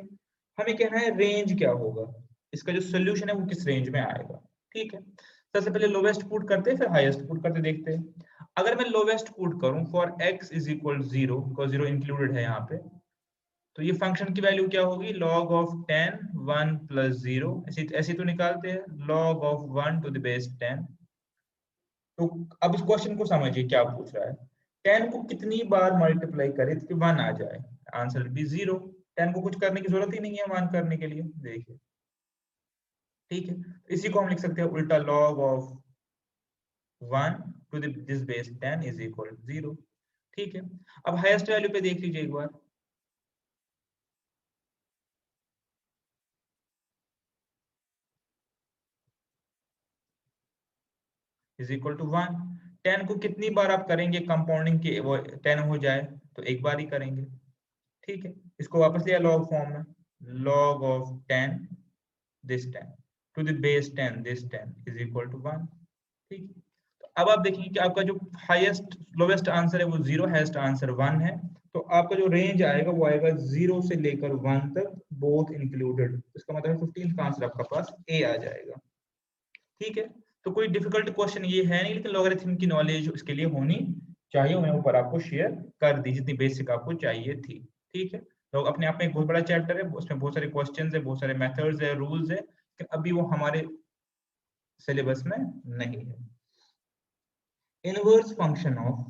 [SPEAKER 1] हमें कहना है रेंज क्या होगा, इसका जो सोल्यूशन है वो किस रेंज में आएगा। ठीक है, सबसे पहले लोवेस्ट पुट करते हैं फिर हाईएस्ट पुट करते देखते हैं। अगर मैं लोवेस्ट पुट करूं for x is equal 0, because 0 included है यहाँ पे, तो ये फंक्शन की वैल्यू क्या होगी, log ऑफ 10 1 प्लस 0, ऐसे तो निकालते हैं, log of 1 to the base 10। तो अब इस क्वेश्चन को समझिए क्या पूछ रहा है, 10 को कितनी बार मल्टीप्लाई करें कि 1 आ जाए, आंसर भी 0। 10 को कुछ करने की जरूरत ही नहीं है 1 करने के लिए, देखिए। ठीक है, इसी को हम लिख सकते हैं उल्टा, log of 1 to this base 10 is equal 0। ठीक है, अब हाईएस्ट वैल्यू पे देख लीजिए एक बार, इज इक्वल टू 1। 10 को कितनी बार आप करेंगे कंपाउंडिंग के वो 10 हो जाए, तो एक बार ही करेंगे। ठीक है, इसको वापस लिया लॉग फॉर्म में, log of 10 this 10 to the base 10 this 10 is equal to 1। ठीक है, तो अब आप देखेंगे कि आपका जो हाईएस्ट लोवेस्ट आंसर है वो 0, हाईएस्ट आंसर 1 है। तो आपका जो रेंज आएगा वो आएगा 0 से लेकर 1 तक, बोथ इंक्लूडेड। इसका मतलब 15th का आंसर आपका पास ए आ जाएगा। ठीक है, तो कोई डिफिकल्ट क्वेश्चन ये है नहीं, लेकिन लॉगरिथम की नॉलेज इसके लिए होनी चाहिए। मैंने ऊपर आपको शेयर कर दी जितनी बेसिक आपको चाहिए थी। ठीक है, तो अपने आप में एक बहुत बड़ा चैप्टर है, उसमें बहुत सारे क्वेश्चंस है, बहुत सारे मेथड्स है, रूल्स है, लेकिन अभी वो हमारे सिलेबस में नहीं है। इनवर्स फंक्शन ऑफ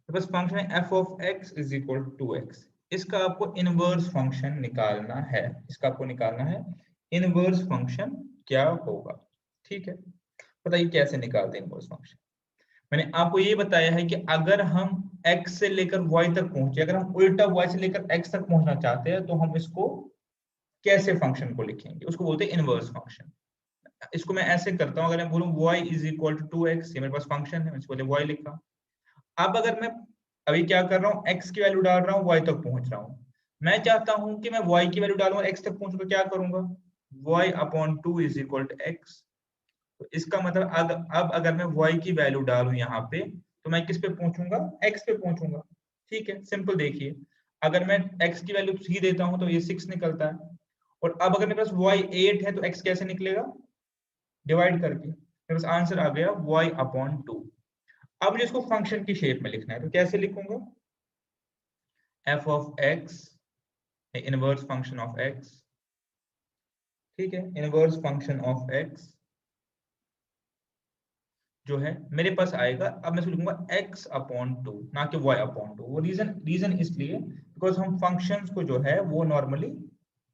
[SPEAKER 1] बस फंक्शन है f of x is equal to 2x। इसका आपको इनवर्स फंक्शन निकालना है, इनवर्स फंक्शन क्या होगा। ठीक है, बताइए कैसे निकालते हैं इनवर्स फंक्शन। मैंने आपको ये बताया है कि अगर हम x से लेकर y तक पहुंचे, अगर हम उल्टा y से लेकर x तक पहुंचना चाहते हैं, तो हम इसको कैसे फंक्शन को लिखेंगे, उसको बोलते हैं इनवर्स फंक्शन। इसको मैं ऐसे करता हूं, अगर मैं बोलूं y is equal to 2x, ये मेरे पास फंक्शन है, मैं इसको y लिखा। अब अगर मैं अभी क्या कर रहा हूँ, x की वैल्यू डाल रहा हूँ, y तक पहुंच रहा हूँ। मैं चाहता हूं कि मैं y की वैल्यू डालूं और x तक पहुंचूं, तो क्या करूंगा, y upon 2 is equal to x। तो इसका मतलब अब अगर मैं y की वैल्यू डालूं यहाँ पे, तो मैं किस पे पहुंचूंगा, x पे पहुंचूंगा। ठीक है, सिंपल देखिए, अगर मैं x की वैल्यू 3 देता हूं तो ये 6 निकलता है। और अब अगर मेरे पास y 8 है, तो x कैसे निकलेगा, डिवाइड करके। मेरे पास आंसर आ गया y अपॉन 2। अब मुझे इसको फंक्शन की शेप में लिखना है, तो कैसे लिखूंगा, f of x, inverse function of x। ठीक है, इनवर्स फंक्शन ऑफ x जो है मेरे पास आएगा, अब मैं इसको लिखूंगा x अपॉन 2, ना कि y अपॉन 2। वो रीजन इसलिए बिकॉज हम फंक्शंस को जो है वो normally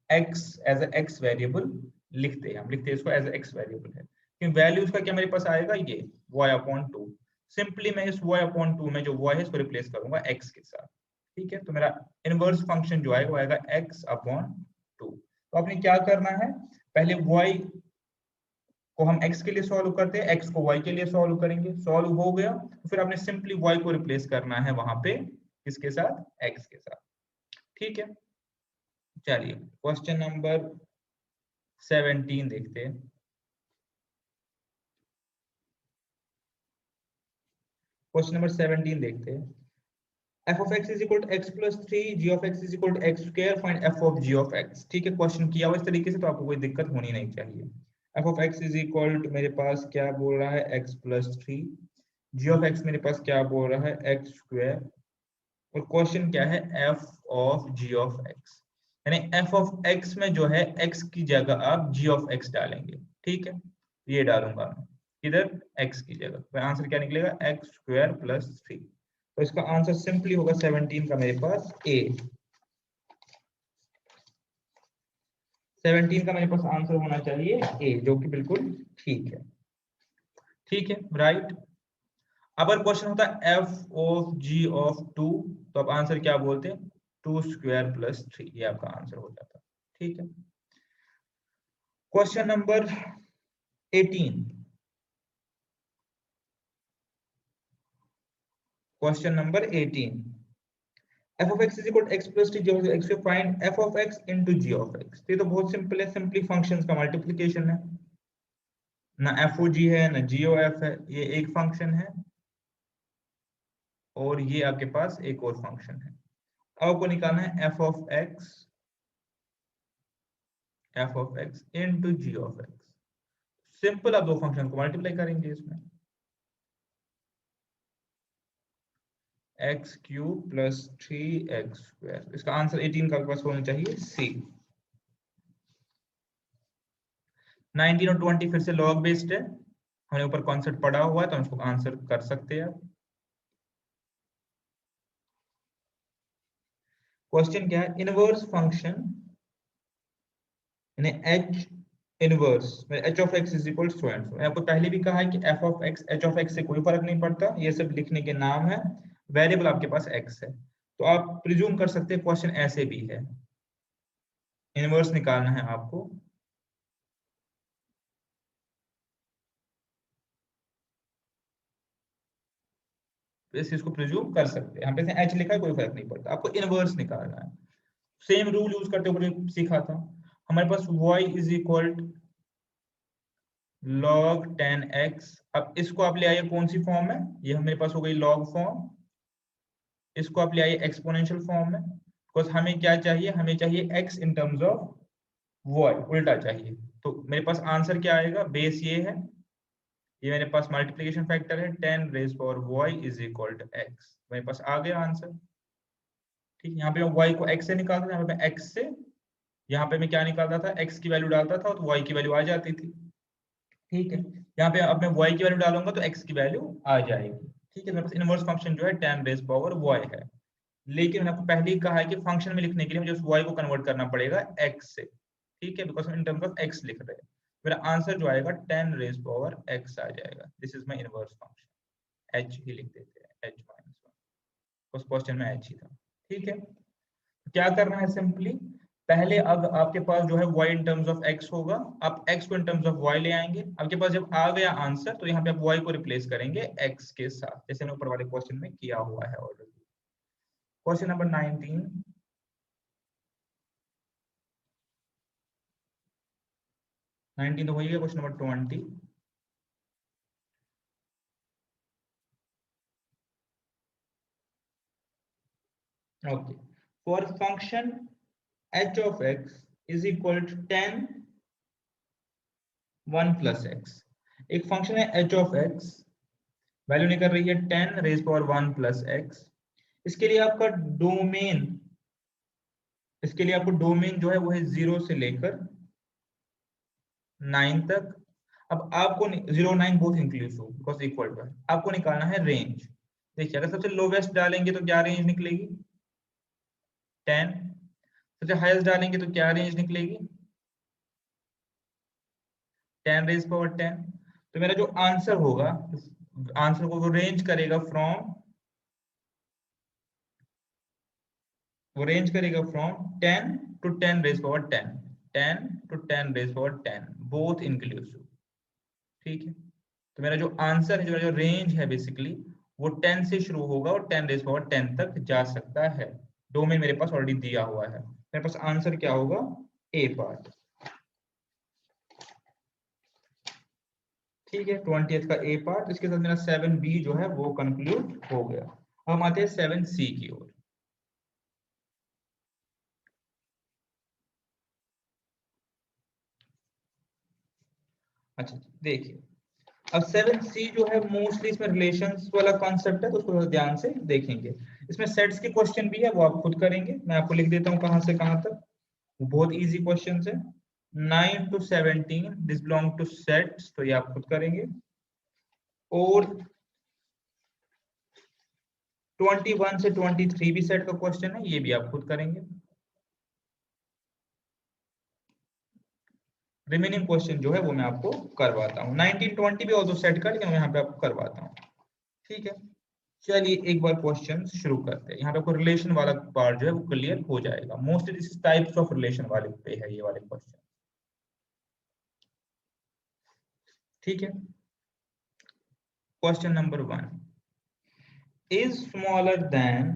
[SPEAKER 1] x as a x variable लिखते हैं, हम लिखते हैं इसको एज अ x वेरिएबल है, क्योंकि वैल्यू उसका क्या मेरे पास आएगा, ये y अपॉन 2। सिंपली मैं इस y अपॉन 2 में जो y है इसको रिप्लेस करूंगा x के साथ। ठीक है, तो मेरा इनवर्स फंक्शन जो आएगा वो आएगा x अपॉन 2। तो आपने क्या करना है, पहले y को हम x के लिए सॉल्व करते हैं, x को y के लिए सॉल्व करेंगे, सॉल्व हो गया तो फिर आपने सिंपली y को रिप्लेस करना है वहां पे, किसके साथ, x के साथ। ठीक है, चलिए क्वेश्चन नंबर 17 देखते हैं। क्वेश्चन नंबर 17 देखते हैं। f of x is equal to x plus 3, g of x is equal to x square, find f of g of x। ठीक है, क्वेश्चन किया हुआ इस तरीके से, तो आपको कोई दिक्कत होनी नहीं चाहिए। f of x is equal to मेरे पास क्या बोल रहा है, x plus 3, g of x मेरे पास क्या बोल रहा है, x square, और क्वेश्चन क्या है, f of g of x। यानी f of x में जो है x की जगह आप g of x डालेंगे। ठीक है, ये डालूंगा मैं इधर x की जगह, तो आंसर क्या निकलेगा, x स्क्वायर प्लस 3। तो इसका आंसर सिंपली होगा 17 का मेरे पास A। 17 का मेरे पास आंसर होना चाहिए A, जो कि बिल्कुल ठीक है। ठीक है, राइट। अब अगर क्वेश्चन होता है f ऑफ g ऑफ 2, तो आप आंसर क्या बोलते हैं, 2 स्क्वायर प्लस 3, ये आपका आंसर हो जाता। ठीक है, question number 18। Question number 18, f of x is equal to x plus t, g of x, find f of x into g of x। ये तो बहुत सिंपल है, सिंपली फंक्शंस का मल्टीप्लिकेशन है, ना fog है ना gof है, ये एक फंक्शन है और ये आपके पास एक और फंक्शन है। अब आपको निकालना है f of x into g of x। Simple, आप दो फंक्शन को मल्टीप्लाई करेंगे इसमें, x cube plus 3x square. इसका आंसर 18 का पास होना चाहिए C। 19 और 20 फिर से लॉग बेस्ड है, हमने ऊपर कॉन्सेप्ट पढ़ा हुआ है, तो हम इसको आंसर कर सकते हैं। क्वेश्चन क्या है, इनवर्स फंक्शन यानी h inverse h of x is equal to so and so. मैंने आपको पहले भी कहा है कि f of x h of x से कोई फर्क नहीं पड़ता, ये सब लिखने के नाम है, वेरिएबल आपके पास x है। तो आप प्रिज्यूम कर सकते हैं क्वेश्चन ऐसे भी है, इनवर्स निकालना है आपको। इस चीज को प्रिज्यूम कर सकते हैं, यहाँ पे एच लिखा है कोई फर्क नहीं पड़ता, आपको इनवर्स निकालना है। सेम रूल यूज करते हुए सीखा था, हमारे पास y is equal log 10x। अब इसको आप ले आइए कौन सी फॉर्म में, ये मेरे पास हो गई log फॉर्म, इसको आप ले आइए एक्सपोनेंशियल फॉर्म में। बिकॉज हमें क्या चाहिए, हमें चाहिए x in terms of y, उल्टा चाहिए। तो मेरे पास आंसर क्या आएगा, बेस ये है, ये मेरे पास मल्टीप्लिकेशन फैक्टर है, 10 raise power y is equal to x, मेरे पास आ गया आंसर। ठीक, यहाँ पे मैं y को x से निकालता था, यहाँ पे मैं x से, यहाँ पे मैं क्या निकालता था, x की वैल्यू डालता था तो y की वैल्यू आ जाती थी। ठीक है, यहाँ पे अब मैं y की वैल्यू डालूंगा तो x की वैल्यू आ जाएगी। ठीक है, मेरे पास इनवर्स फंक्शन जो है 10 रेज पावर y है, लेकिन मैंने आपको पहले ही कहा है कि फंक्शन में लिखने के लिए मुझे उस y को कन्वर्ट करना पड़ेगा x से। ठीक है, बिकॉज हम इन टर्म्स ऑफ x लिख रहे हैं, मेरा आंसर जो आएगा 10 रेज पावर x आ जाएगा। This is my inverse function, h ही लिख देते हैं, h माइनस 1, उस क्वेश्चन में h ही था। ठीक है, क्या करना है, सिंपली पहले अब आपके पास जो है y in terms of x होगा, आप x को इन टर्म्स ऑफ y ले आएंगे। आपके पास जब आ गया आंसर तो यहाँ पे आप y को रिप्लेस करेंगे x के साथ, जैसे मैंने ऊपर वाले क्वेश्चन में किया हुआ है ऑलरेडी। क्वेश्चन नंबर 19, तो वही है question number 20। Okay, for function h of x is equal to 10 1 plus x। एक फंक्शन है h of x, वैल्यू निकल रही है 10 रेज पावर 1 प्लस x। इसके लिए आपका डोमेन, इसके लिए आपको डोमेन जो है वो है 0 से लेकर 9 तक। अब आपको 0 9 both inclusive because equal to है, आपको निकालना है रेंज। देखिए अगर सबसे लोवेस्ट डालेंगे तो क्या रेंज निकलेगी, 10। सबसे हाईएस्ट डालेंगे तो क्या रेंज निकलेगी, 10 रेज पावर 10। तो मेरा जो आंसर होगा, आंसर को वो रेंज करेगा फ्रॉम, वो रेंज करेगा from 10 to 10 raise power 10, 10 to 10 raise power 10 both inclusive. ठीक है, तो मेरा जो आंसर है, जो रेंज है बेसिकली वो 10 से शुरू होगा और 10 रेज पावर 10 तक जा सकता है। डोमेन मेरे पास ऑलरेडी दिया हुआ है, मेरे पास आंसर क्या होगा, ए पार्ट। ठीक है, 20th का ए पार्ट, इसके साथ मेरा 7b जो है वो कंक्लूड हो गया। अब हम आते हैं 7c की ओर। अच्छा देखिए, अब 7c जो है मोस्टली इसमें रिलेशंस वाला कॉन्सेप्ट है, तो उसको ध्यान से देखेंगे। इसमें सेट्स के क्वेश्चन भी है, वो आप खुद करेंगे, मैं आपको लिख देता हूँ कहां से कहां तक, बहुत इजी क्वेश्चन है। 9 to 17 this belong two sets, तो ये आप खुद करेंगे। और 21 से 23 भी सेट का क्वेश्चन है, ये भी आप खुद करेंगे। रिमेनिंग क्वेश्चन जो है वो मैं आपको करवाता हूँ। 19 20 भी ऑल्सो सेट का, लेकिन मैं यहाँ पे आपको करवाता हूँ। ठीक है, चलिए एक बार क्वेश्चन शुरू करते हैं। यहाँ पे आपको रिलेशन वाला पार्ट जो है वो क्लियर हो जाएगा। Mostly this types of relation वाले पे है ये वाले क्वेश्चन। ठीक है, question number 1 is smaller than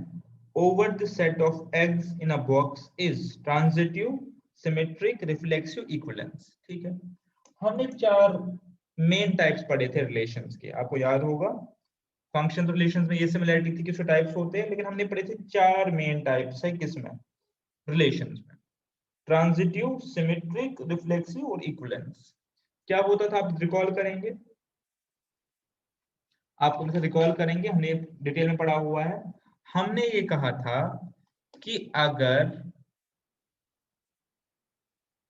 [SPEAKER 1] over the set of eggs in a box is transitive, symmetric, reflexive, equivalence। ठीक है, हमने 4 मेन टाइप्स पढ़े थे रिलेशंस के, आपको याद होगा। फंक्शन रिलेशंस में ये सिमिलरिटी थी कि उसके टाइप्स होते हैं, लेकिन हमने पढ़े थे 4 मेन टाइप्स है किसमें, रिलेशंस में, ट्रांजिटिव, सिमेट्रिक, रिफ्लेक्सिव और इक्विवेलेंस। क्या होता था, आप रिकॉल करेंगे, आप उनसे रिकॉल करेंगे, हमने डिटेल में पढ़ा हुआ है। हमने ये कहा था कि अगर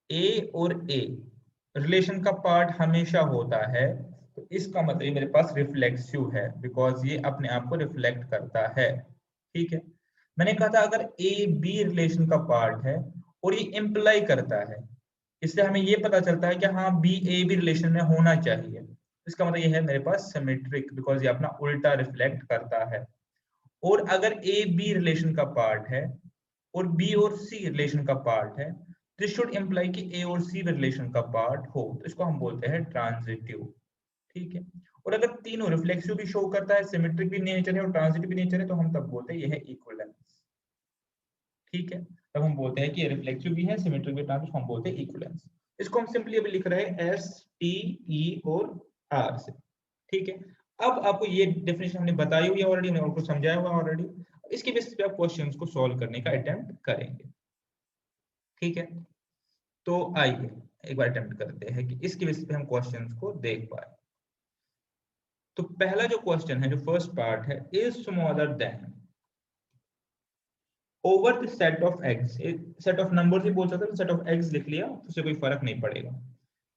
[SPEAKER 1] ए और ए रिलेशन का पार्ट हमेशा होता है तो इसका मतलब मेरे पास रिफ्लेक्सिव है, बिकॉज ये अपने आप को रिफ्लेक्ट करता है। ठीक है, मैंने कहा था अगर ए बी रिलेशन का पार्ट है और ये इंप्लाई करता है, इससे हमें ये पता चलता है कि हाँ बी ए बी रिलेशन में होना चाहिए। इसका मतलब ये है मेरे पास सिमेट्रिक, बिकॉज ये अपना उल्टा रिफ्लेक्ट करता है। और अगर ए बी रिलेशन का पार्ट है और बी और सी रिलेशन का पार्ट है, दिस शुड इम्प्लाई कि ए और सी रिलेशन का पार्ट हो, तो इसको हम बोलते हैं ट्रांजिटिव। ठीक है, और अगर तीनों रिफ्लेक्सिव भी शो करता है, सिमेट्रिक भी नेचर है और ट्रांजिटिव भी नेचर है, तो हम तब बोलते हैं ये है इक्विवेलेंस। ठीक है, तब हम बोलते हैं कि ये रिफ्लेक्सिव भी है, सिमेट्रिक भी, ट्रांजिटिव, हम बोलते हैं इक्विवेलेंस। इसको हम सिंपली अभी लिख रहे हैं एस टी ई और आर से। ठीक है, अब आपको ये डेफिनेशन हमने बताई हुई है ऑलरेडी, मैंने आपको समझाया हुआ ऑलरेडी। इसके बेसिस पे आप क्वेश्चंस को सॉल्व करने का अटेम्प्ट करेंगे। ठीक है, तो आइए एक बार अटेम्प्ट करते हैं कि इसके बेसिस पे हम क्वेश्चंस को देख पाए। तो पहला जो क्वेश्चन है, जो फर्स्ट पार्ट है, is smaller than over the set of eggs, set of numbers ही बोल सकते हैं, सेट ऑफ एग्स लिख लिया तो उससे कोई फर्क नहीं पड़ेगा।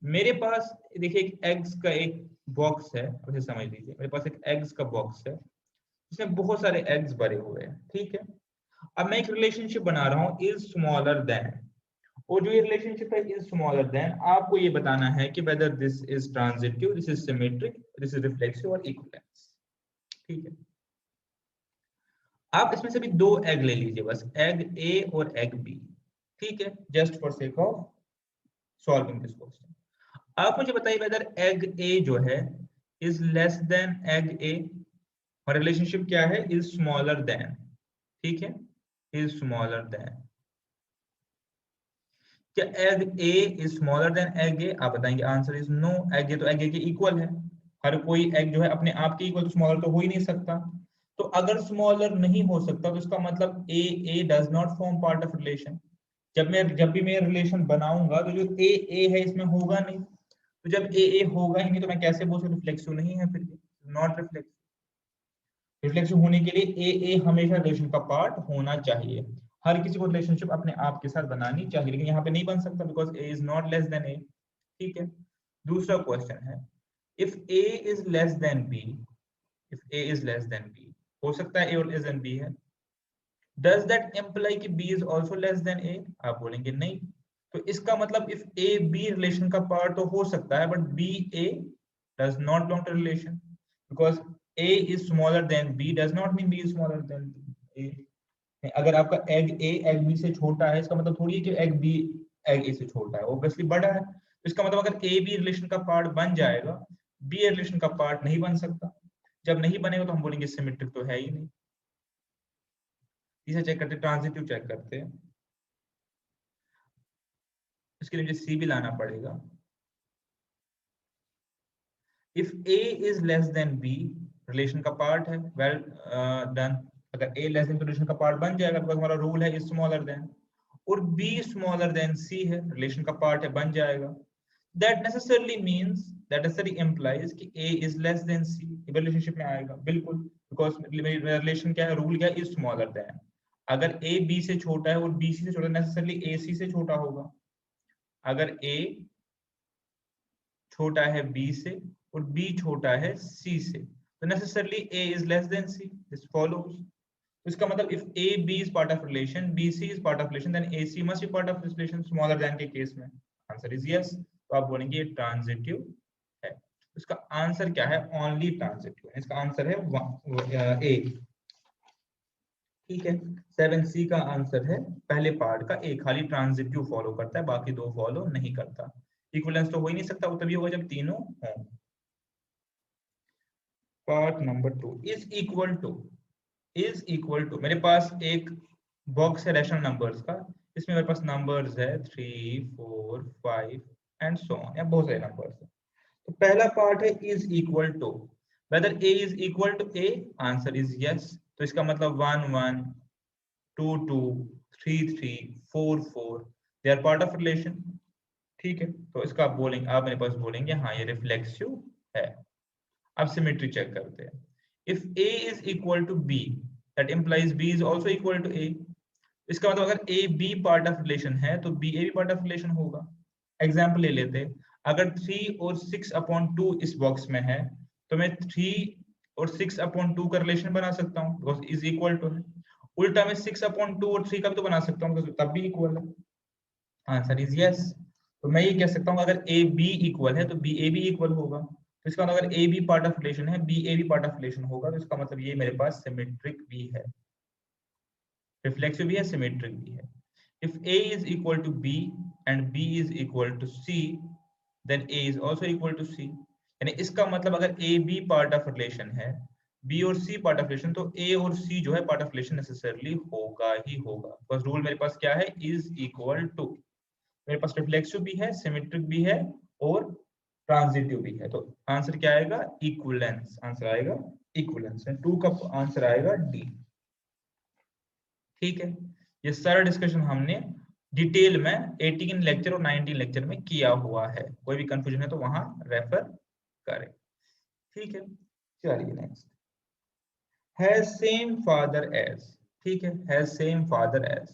[SPEAKER 1] मेरे पास देखिए एक एग्स का एक बॉक्स है, उसे समझ लीजिए, मेरे पास एक एग्स का बॉक्स है जिसमें बहुत सारे एग्स भरे हुए हैं। ठीक है, अब मैं एक रिलेशनशिप बना रहा हूँ इज स्मॉलर देन, और जो ये रिलेशनशिप है इज स्मॉलर देन, आपको ये बताना है कि whether this is transitive, this is symmetric, this is reflexive और इक्विवेलेंस। ठीक है, आप इसमें से भी दो एग ले लीजिए, बस एग ए और एग बी। ठीक है, just for sake of solving this question, आप मुझे बताइए वेदर एग ए जो है is less than egg A, और रिलेशनशिप क्या है, इज स्मॉलर देन। ठीक है, इज स्मॉलर देन, क्या egg A is smaller than egg A? आप बताएंगे answer is no, egg A तो एग ए के इक्वल है, हर कोई एग जो है अपने आप के इक्वल, तो स्मॉलर तो हो ही नहीं सकता। तो अगर स्मॉलर नहीं हो सकता तो इसका मतलब A does not form part of relation. जब भी मैं रिलेशन बनाऊंगा तो जो ए है इसमें होगा नहीं, तो जब ए होगा ही नहीं तो मैं कैसे बोल सकता रिफ्लेक्सिव नहीं है, फिर नॉट रिफ्लेक्सिव। रिफ्लेक्सिव होने के लिए ए हमेशा रिलेशन का पार्ट होना चाहिए, हर किसी को रिलेशनशिप अपने आप के साथ बनानी चाहिए, लेकिन यहाँ पे नहीं बन सकता because A is not less than A. ठीक है, दूसरा क्वेश्चन है, if A is less than B, if A is less than B, हो सकता है ए और लेस देन बी है, डज दैट इम्प्लाई कि B is also less than A? आप बोलेंगे नहीं, तो इसका मतलब इफ ए बी रिलेशन का पार्ट तो हो सकता है, but B A does not belong to relation, because a is smaller than b does not mean b is smaller than a। अगर आपका एग ए एग बी से छोटा है, इसका मतलब थोड़ी है कि एग बी एग ए से छोटा है, ऑब्वियसली बड़ा है। तो इसका मतलब अगर ए बी रिलेशन का पार्ट बन जाएगा, बी रिलेशन का पार्ट नहीं बन सकता। जब नहीं बनेगा तो हम बोलेंगे सिमेट्रिक तो है ही नहीं। इसे चेक करते, ट्रांजिटिव चेक करते हैं, इसके लिए मुझे सी भी लाना पड़ेगा। इफ ए is less than b, relation का पार्ट है, वेल डन। अगर ए लेस देन तो रिलेशन का पार्ट बन जाएगा, बिकॉज़ हमारा रूल है इज स्मॉलर देन, और बी स्मॉलर देन सी है, रिलेशन का पार्ट है, बन जाएगा। That necessarily means, that necessary implies कि a is less than c, ये रिलेशनशिप में आएगा बिल्कुल, बिकॉज़ रिलेशन क्या है, रूल क्या है, इज स्मॉलर देन। अगर ए बी से छोटा है और बी सी से छोटा, नेसेसरली ए सी से छोटा होगा। अगर ए छोटा है बी से और बी छोटा है सी से, तो necessarily A is less than C, this follows. इसका मतलब if A B is part of relation, B C is part of relation, then A C must be part of relation smaller than के case में। Answer is yes, तो आप बोलेंगे ये transitive है। इसका आंसर क्या है, ओनली ट्रांजिटिव, इसका आंसर है ए। ठीक है, 7C का आंसर है पहले पार्ट का ए, खाली ट्रांजिटिव फॉलो करता है, बाकी दो फॉलो नहीं करता। इक्विवेलेंस तो हो ही नहीं सकता, वो तभी होगा जब तीनों हों। Part number 2, is equal to मेरे पास एक बॉक्स है रैशनल नंबर्स का, इसमें मेरे पास नंबर्स है 3 4 5 एंड सो ऑन, या बहुत सारे नंबर्स है। तो पहला पार्ट है is equal to, whether A is equal to A, answer is yes. तो इसका मतलब 1 1 2 2 3 3 4 4 they are part of relation. ठीक है, तो इसका आप बोलेंगे, आप मेरे पास बोलेंगे हाँ ये रिफ्लेक्सिव है। अब सिमेट्री चेक करते हैं, if a is equal to b, that implies b is also equal to a। इसका मतलब अगर a b part of relation है तो b a भी पार्ट ऑफ रिलेशन होगा। एग्जांपल ले लेते हैं, अगर 3 और 6/2 इस बॉक्स में है, तो मैं 3 और 6/2 का रिलेशन बना सकता हूँ, बिकॉज इज इक्वल टू है। उल्टा मैं 6/2 और 3 का भी तो बना सकता हूँ, तब भी इक्वल है। Answer is yes. तो मैं ये कह सकता हूँ अगर ए बी इक्वल है तो बी ए भी इक्वल होगा। तो इसका मतलब अगर A B part of relation है, B A B part of relation होगा, तो इसका मतलब ये मेरे पास सिमेट्रिक भी है, रिफ्लेक्सिव भी है, सिमेट्रिक भी है। If A is equal to B and B is equal to C, then A is also equal to C. यानी इसका मतलब अगर A B part of relation है, B और C पार्ट ऑफ रिलेशन, तो A और C जो है पार्ट ऑफ रिलेशन नेसेसरली होगा ही होगा। बस रूल मेरे पास क्या है, इज इक्वल टू, मेरे पास रिफ्लेक्सिव भी है, सिमेट्रिक भी है और ट्रांजिटिव भी है, तो आंसर क्या आएगा, इक्विवेलेंस। आंसर आएगा इक्विवेलेंस, 2 का आंसर आएगा डी। ठीक है, ये सारा डिस्कशन हमने डिटेल में 18 लेक्चर और 19 लेक्चर में किया हुआ है, कोई भी कंफ्यूजन है तो वहां रेफर करें। ठीक है, चलिए next, has same father as. ठीक है, हैज सेम फादर एज,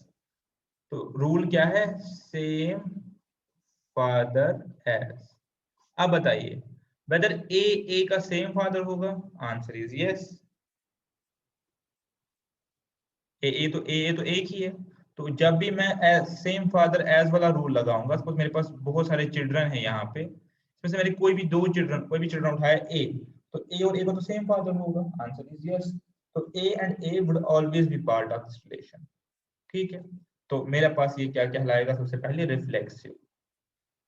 [SPEAKER 1] तो रूल क्या है, सेम फादर एज। अब बताइए वेदर ए का सेम फादर होगा, आंसर इज यस। ए तो एक ही है, तो जब भी मैं सेम फादर एज वाला रूल लगाऊंगा, सपोज मेरे पास बहुत सारे चिल्ड्रन है यहाँ पे, इसमें से मेरे कोई भी चिल्ड्रन उठाया ए, तो ए और ए का तो सेम फादर होगा, आंसर इज यस। तो A and A would always be part of this relation. ठीक है, तो मेरे पास ये क्या कहलाएगा, सबसे पहले रिफ्लेक्सिव।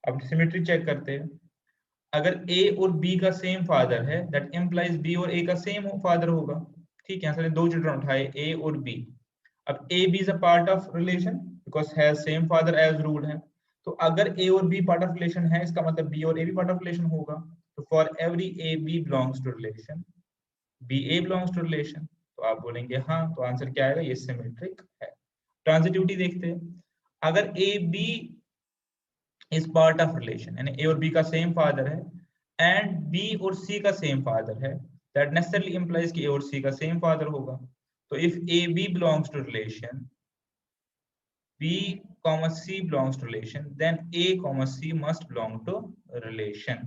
[SPEAKER 1] अब सिमेट्री चेक करते हैं, अगर ए और बी का सेम फादर है, दैट इंप्लाइज बी और ए का सेम फादर होगा। ठीक है, यहाँ से 2 चिल्ड्रन उठाए ए और बी, अब A B is a part of relation because has same father as rule है, तो अगर ए और बी पार्ट ऑफ रिलेशन है, इसका मतलब बी और ए भी पार्ट ऑफ रिलेशन होगा। तो for every A B belongs to relation, B A belongs to relation, तो आप बोलेंगे हाँ, तो आंसर क्या आएगा, ये सिमेट्रिक है। ट्रांजिटिविटी देखते हैं, अगर A B is part of relation, यानी ए और बी का सेम फादर है एंड बी और सी का सेम फादर है, दैट नेसेसरली इंप्लाइज कि ए और सी का सेम फादर होगा। तो if A B belongs to relation, B, C belongs to relation, then A, C must belong to relation.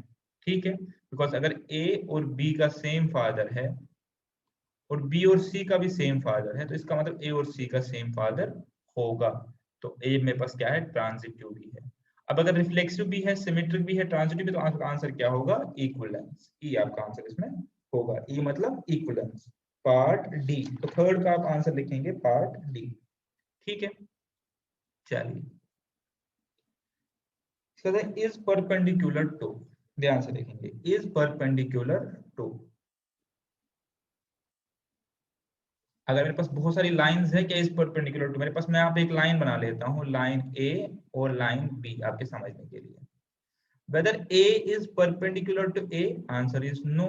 [SPEAKER 1] ठीक है, बिकॉज अगर A और B का सेम फादर है और B और C का भी सेम फादर है, तो इसका मतलब A और C का सेम फादर होगा। तो A मेरे पास क्या है, ट्रांजिटिव भी है। अब अगर रिफ्लेक्सिव भी है, सिमेट्रिक भी है, ट्रांजिटिव भी, तो आंसर क्या होगा, इक्विवेलेंस। ई आपका आंसर इसमें होगा, ई मतलब इक्विवेलेंस, पार्ट डी। तो थर्ड का आप आंसर लिखेंगे पार्ट डी। ठीक है, चलिए इज परपेंडिकुलर टू, ध्यान से देखेंगे, इज परपेंडिकुलर टू। अगर मेरे पास बहुत सारी लाइंस है, क्या इज परपेंडिकुलर टू, मेरे पास, मैं यहाँ पे एक लाइन बना लेता हूँ, लाइन ए और लाइन बी, आपके समझने के लिए। Whether A is perpendicular to A, answer is no.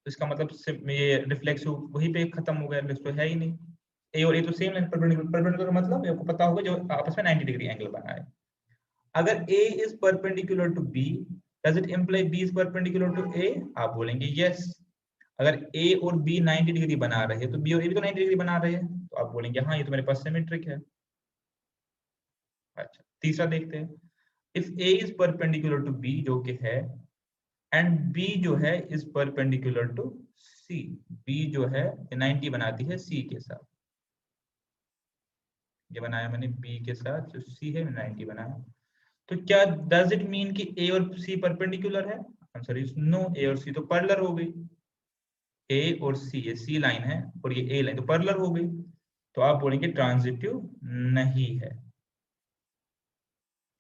[SPEAKER 1] तो इसका मतलब ये रिफ्लेक्सिव वहीं पे खत्म हो गया, रिफ्लेक्सिव है ही नहीं। ए और ए तो सेम लाइन, परपेंडिकुलर का मतलब आपको पता होगा जो आपस में 90 डिग्री एंगल बना है। अगर A is perpendicular to B, does it imply B is perpendicular to A? आप बोलेंगे yes। अगर A और B 90 डिग्री बना रहे हैं, तो B और A भी तो 90 डिग्री बना रहे हैं, तो आप बोलेंगे हाँ, ये तो मेरे पास सिमेट्रिक है। अच्छा, तीसरा देखते हैं, if A is perpendicular to B, जो कि है, and B जो है is perpendicular to C, B जो है 90 बनाती है C के साथ, ये बनाया मैंने B के साथ, जो C है 90 बनाया, तो क्या डज इट मीन कि ए और सी परपेंडिकुलर है, आंसर इज नो। ए और सी तो पैरेलल हो गई, ए और सी, ये सी लाइन है और ये ए लाइन तो पैरेलल हो गई, तो आप बोलेंगे ट्रांजिटिव नहीं है।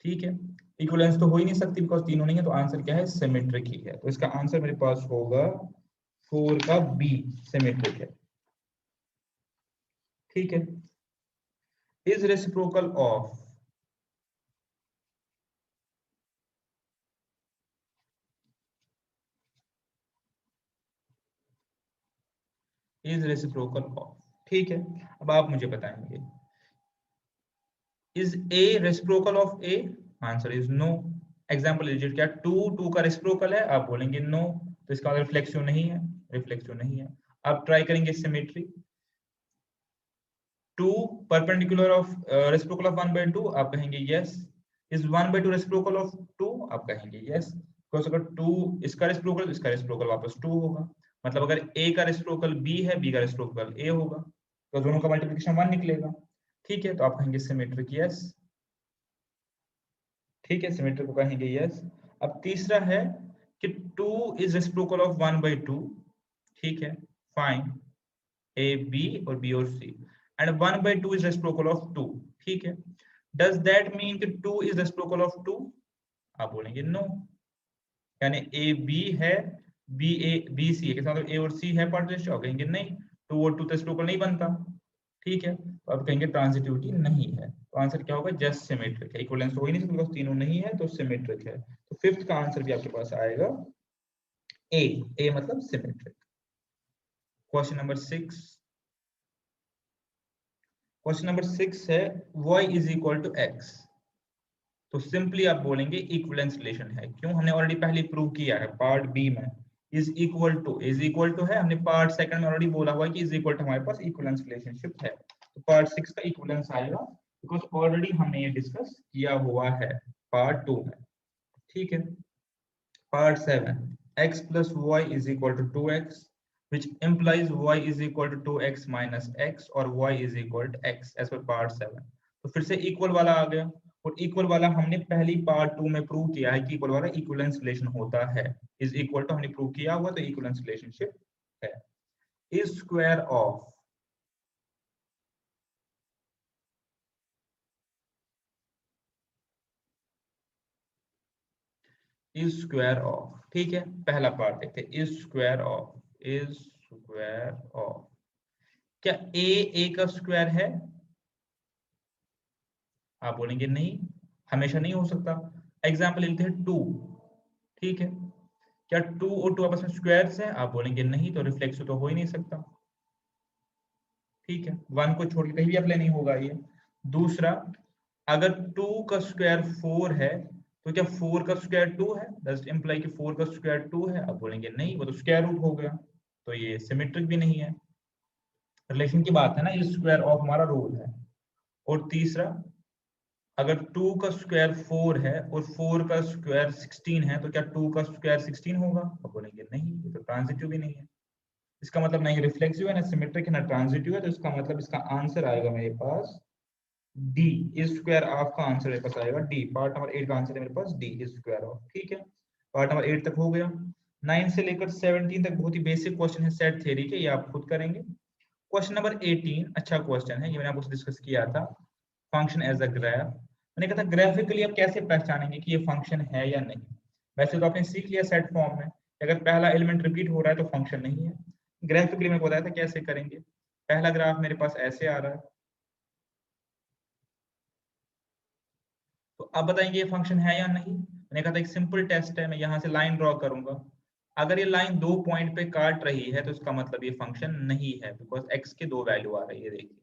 [SPEAKER 1] ठीक है, इक्विवेलेंस तो हो ही नहीं सकती बिकॉज तीनों नहीं है, तो आंसर क्या है, सिमेट्रिक ही है। तो इसका आंसर मेरे पास होगा 4 का बी, सिमेट्रिक है। ठीक है, is reciprocal of, is reciprocal of. ठीक है, अब आप मुझे बताएंगे, is A reciprocal of A, answer is no. Example लीजिए, क्या 2 का रेसिप्रोकल है, आप बोलेंगे नो, तो इसका मतलब रिफ्लेक्सिव नहीं है, रिफ्लेक्सिव नहीं है। अब ट्राई करेंगे symmetry, 2 perpendicular of reciprocal of 1/2, आप कहेंगे यस। इज 1/2 रेसिप्रोकल ऑफ 2, आप कहेंगे यस, बिकॉज अगर 2 इसका रेसिप्रोकल वापस 2 होगा, मतलब अगर ए का रेसिप्रोकल बी है, बी का रेसिप्रोकल ए होगा, तो दोनों का मल्टीप्लिकेशन 1 निकलेगा। ठीक है, तो आप कहेंगे सिमेट्रिक यस। ठीक है, सिमेट्रिक को कहेंगे यस। अब तीसरा है कि 2 इज रेसिप्रोकल ऑफ 1/2, ठीक है, फाइन, ए बी और बी और सी, एंड 1/2 इज रेसिप्रोकल ऑफ 2, ठीक है। डज दैट मीन कि 2 इज रेसिप्रोकल ऑफ 2? आप बोलेंगे नो, यानी ए बी है, बी सी है, किसका मतलब ए और सी है पार्ट रेशियो? कहेंगे नहीं, 2 और 2 तो रेसिप्रोकल नहीं बनता, ठीक है। तो आप कहेंगे ट्रांजिटिविटी नहीं है। तो आंसर क्या होगा? जस्ट सिमेट्रिक है, इक्विवेलेंस हो ही नहीं सकता, तीनों नहीं है तो सिमेट्रिक है। तो फिफ्थ का आंसर भी आपके पास आएगा ए मतलब symmetric. Question number 6, question number 6 है y is equal to x. तो सिंपली आप बोलेंगे इक्विवेलेंस रिलेशन है, क्यों? हमने ऑलरेडी पहले प्रूव किया है पार्ट बी में, इज इक्वल टू है, हमने पार्ट सेकंड में ऑलरेडी बोला हुआ है कि इज इक्वल टू हमारे पास इक्विवेलेंस रिलेशनशिप है। तो पार्ट 6 का इक्विवेलेंस आएगा, बिकॉज ऑलरेडी हमने ये डिस्कस किया हुआ है पार्ट 2 में, ठीक है। Part 7, x plus y is equal to 2x, which implies y is equal to 2x minus x or y is equal to x as per part 7। तो फिर से इक्वल वाला आ गया, और इक्वल वाला हमने पहली पार्ट 2 में प्रूव किया है कि इक्वल वाला इक्विवेलेंस रिलेशन होता है, इज इक्वल टू हमने प्रूव किया हुआ, तो इक्विवेलेंस रिलेशनशिप है। Is square of is square of, ठीक है, पहला पार्ट देखते हैं, इज स्क्वायर ऑफ, क्या ए का स्क्वायर है? आप बोलेंगे नहीं, हमेशा नहीं हो सकता। एग्जाम्पल लेते हैं 2, ठीक है, क्या 2 और 2 आपस में स्क्वायर्स है? आप बोलेंगे नहीं, तो रिफ्लेक्सिव तो हो ही नहीं सकता, ठीक है, 1 को छोड़ के कहीं भी अप्लाई नहीं होगा ये। दूसरा, अगर 2 का स्क्वायर 4 है, तो क्या 4 का स्क्वायर 2 है? डज इम्प्लाई कि 4 का स्क्वायर 2 है? आप बोलेंगे नहीं, वो तो स्क्वायर रूट हो गया, तो ये सिमेट्रिक भी नहीं है। रिलेशन की बात है ना, ये स्क्वायर ऑफ हमारा रूल है। और तीसरा, अगर 2 का स्क्वायर 4 है और 4 का स्क्वायर 16 है, तो क्या 2 का स्क्वायर 16 होगा? आप बोलेंगे नहीं, ये तो ट्रांजिटिव भी नहीं है। इसका मतलब नहीं रिफ्लेक्सिव है, ना सिमेट्रिक है, ना ट्रांजिटिव है, तो इसका मतलब इसका आंसर आएगा मेरे पास डी, इज स्क्वायर ऑफ का आंसर मेरे पास आएगा डी। पार्ट नंबर 8 का आंसर है मेरे पास डी, इज स्क्वायर ऑफ, ठीक है। पार्ट नंबर 8 तक हो गया। 9 से लेकर 17 तक बहुत ही बेसिक क्वेश्चन है सेट थ्योरी के, ये आप खुद करेंगे। क्वेश्चन नंबर 18 अच्छा क्वेश्चन है, ये मैंने आपको डिस्कस किया था, फंक्शन एज अ ग्राफ। मैंने कहा था ग्राफिकली आप कैसे पहचानेंगे कि ये फंक्शन है या नहीं। वैसे तो आपने सीख लिया सेट फॉर्म में, अगर पहला एलिमेंट रिपीट हो रहा है तो फंक्शन नहीं है। ग्राफिकली मैं बताया था कैसे करेंगे। पहला ग्राफ मेरे पास ऐसे आ रहा है, तो अब बताएंगे ये फंक्शन है या नहीं। मैंने कहा था एक सिंपल टेस्ट है, मैं यहाँ से लाइन ड्रॉ करूंगा, अगर ये लाइन 2 पॉइंट पे काट रही है तो इसका मतलब ये फंक्शन नहीं है, बिकॉज एक्स के 2 वैल्यू आ रही है। देखिए,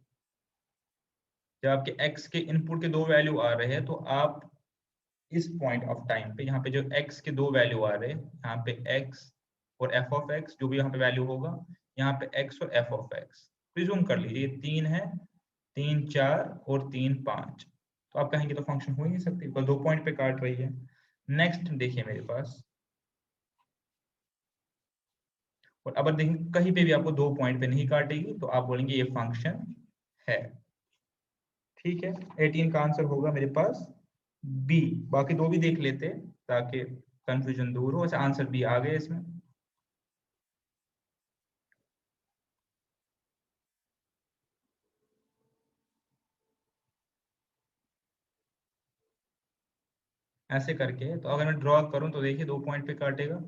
[SPEAKER 1] जब आपके x के इनपुट के 2 वैल्यू आ रहे हैं, तो आप इस पॉइंट ऑफ टाइम पे यहाँ पे जो x के 2 वैल्यू आ रहे हैं, यहाँ पे x और f ऑफ x जो भी यहाँ पे वैल्यू होगा, यहाँ पे x और f ऑफ x प्रिज्यूम कर लीजिए 3 है, 3 4 और 3 5, तो आप कहेंगे तो फंक्शन हो ही नहीं सकती, बिकॉज 2 पॉइंट पे काट रही है। नेक्स्ट देखिए मेरे पास, और अब देखिए कहीं पे भी आपको 2 पॉइंट पे नहीं काटेगी, तो आप बोलेंगे ये फंक्शन है, ठीक है। 18 का आंसर होगा मेरे पास बी। बाकी 2 भी देख लेते ताकि कंफ्यूजन दूर हो। अच्छा, आंसर बी आ गए इसमें। ऐसे करके तो अगर मैं ड्रॉ करूं तो देखिए 2 पॉइंट पे काटेगा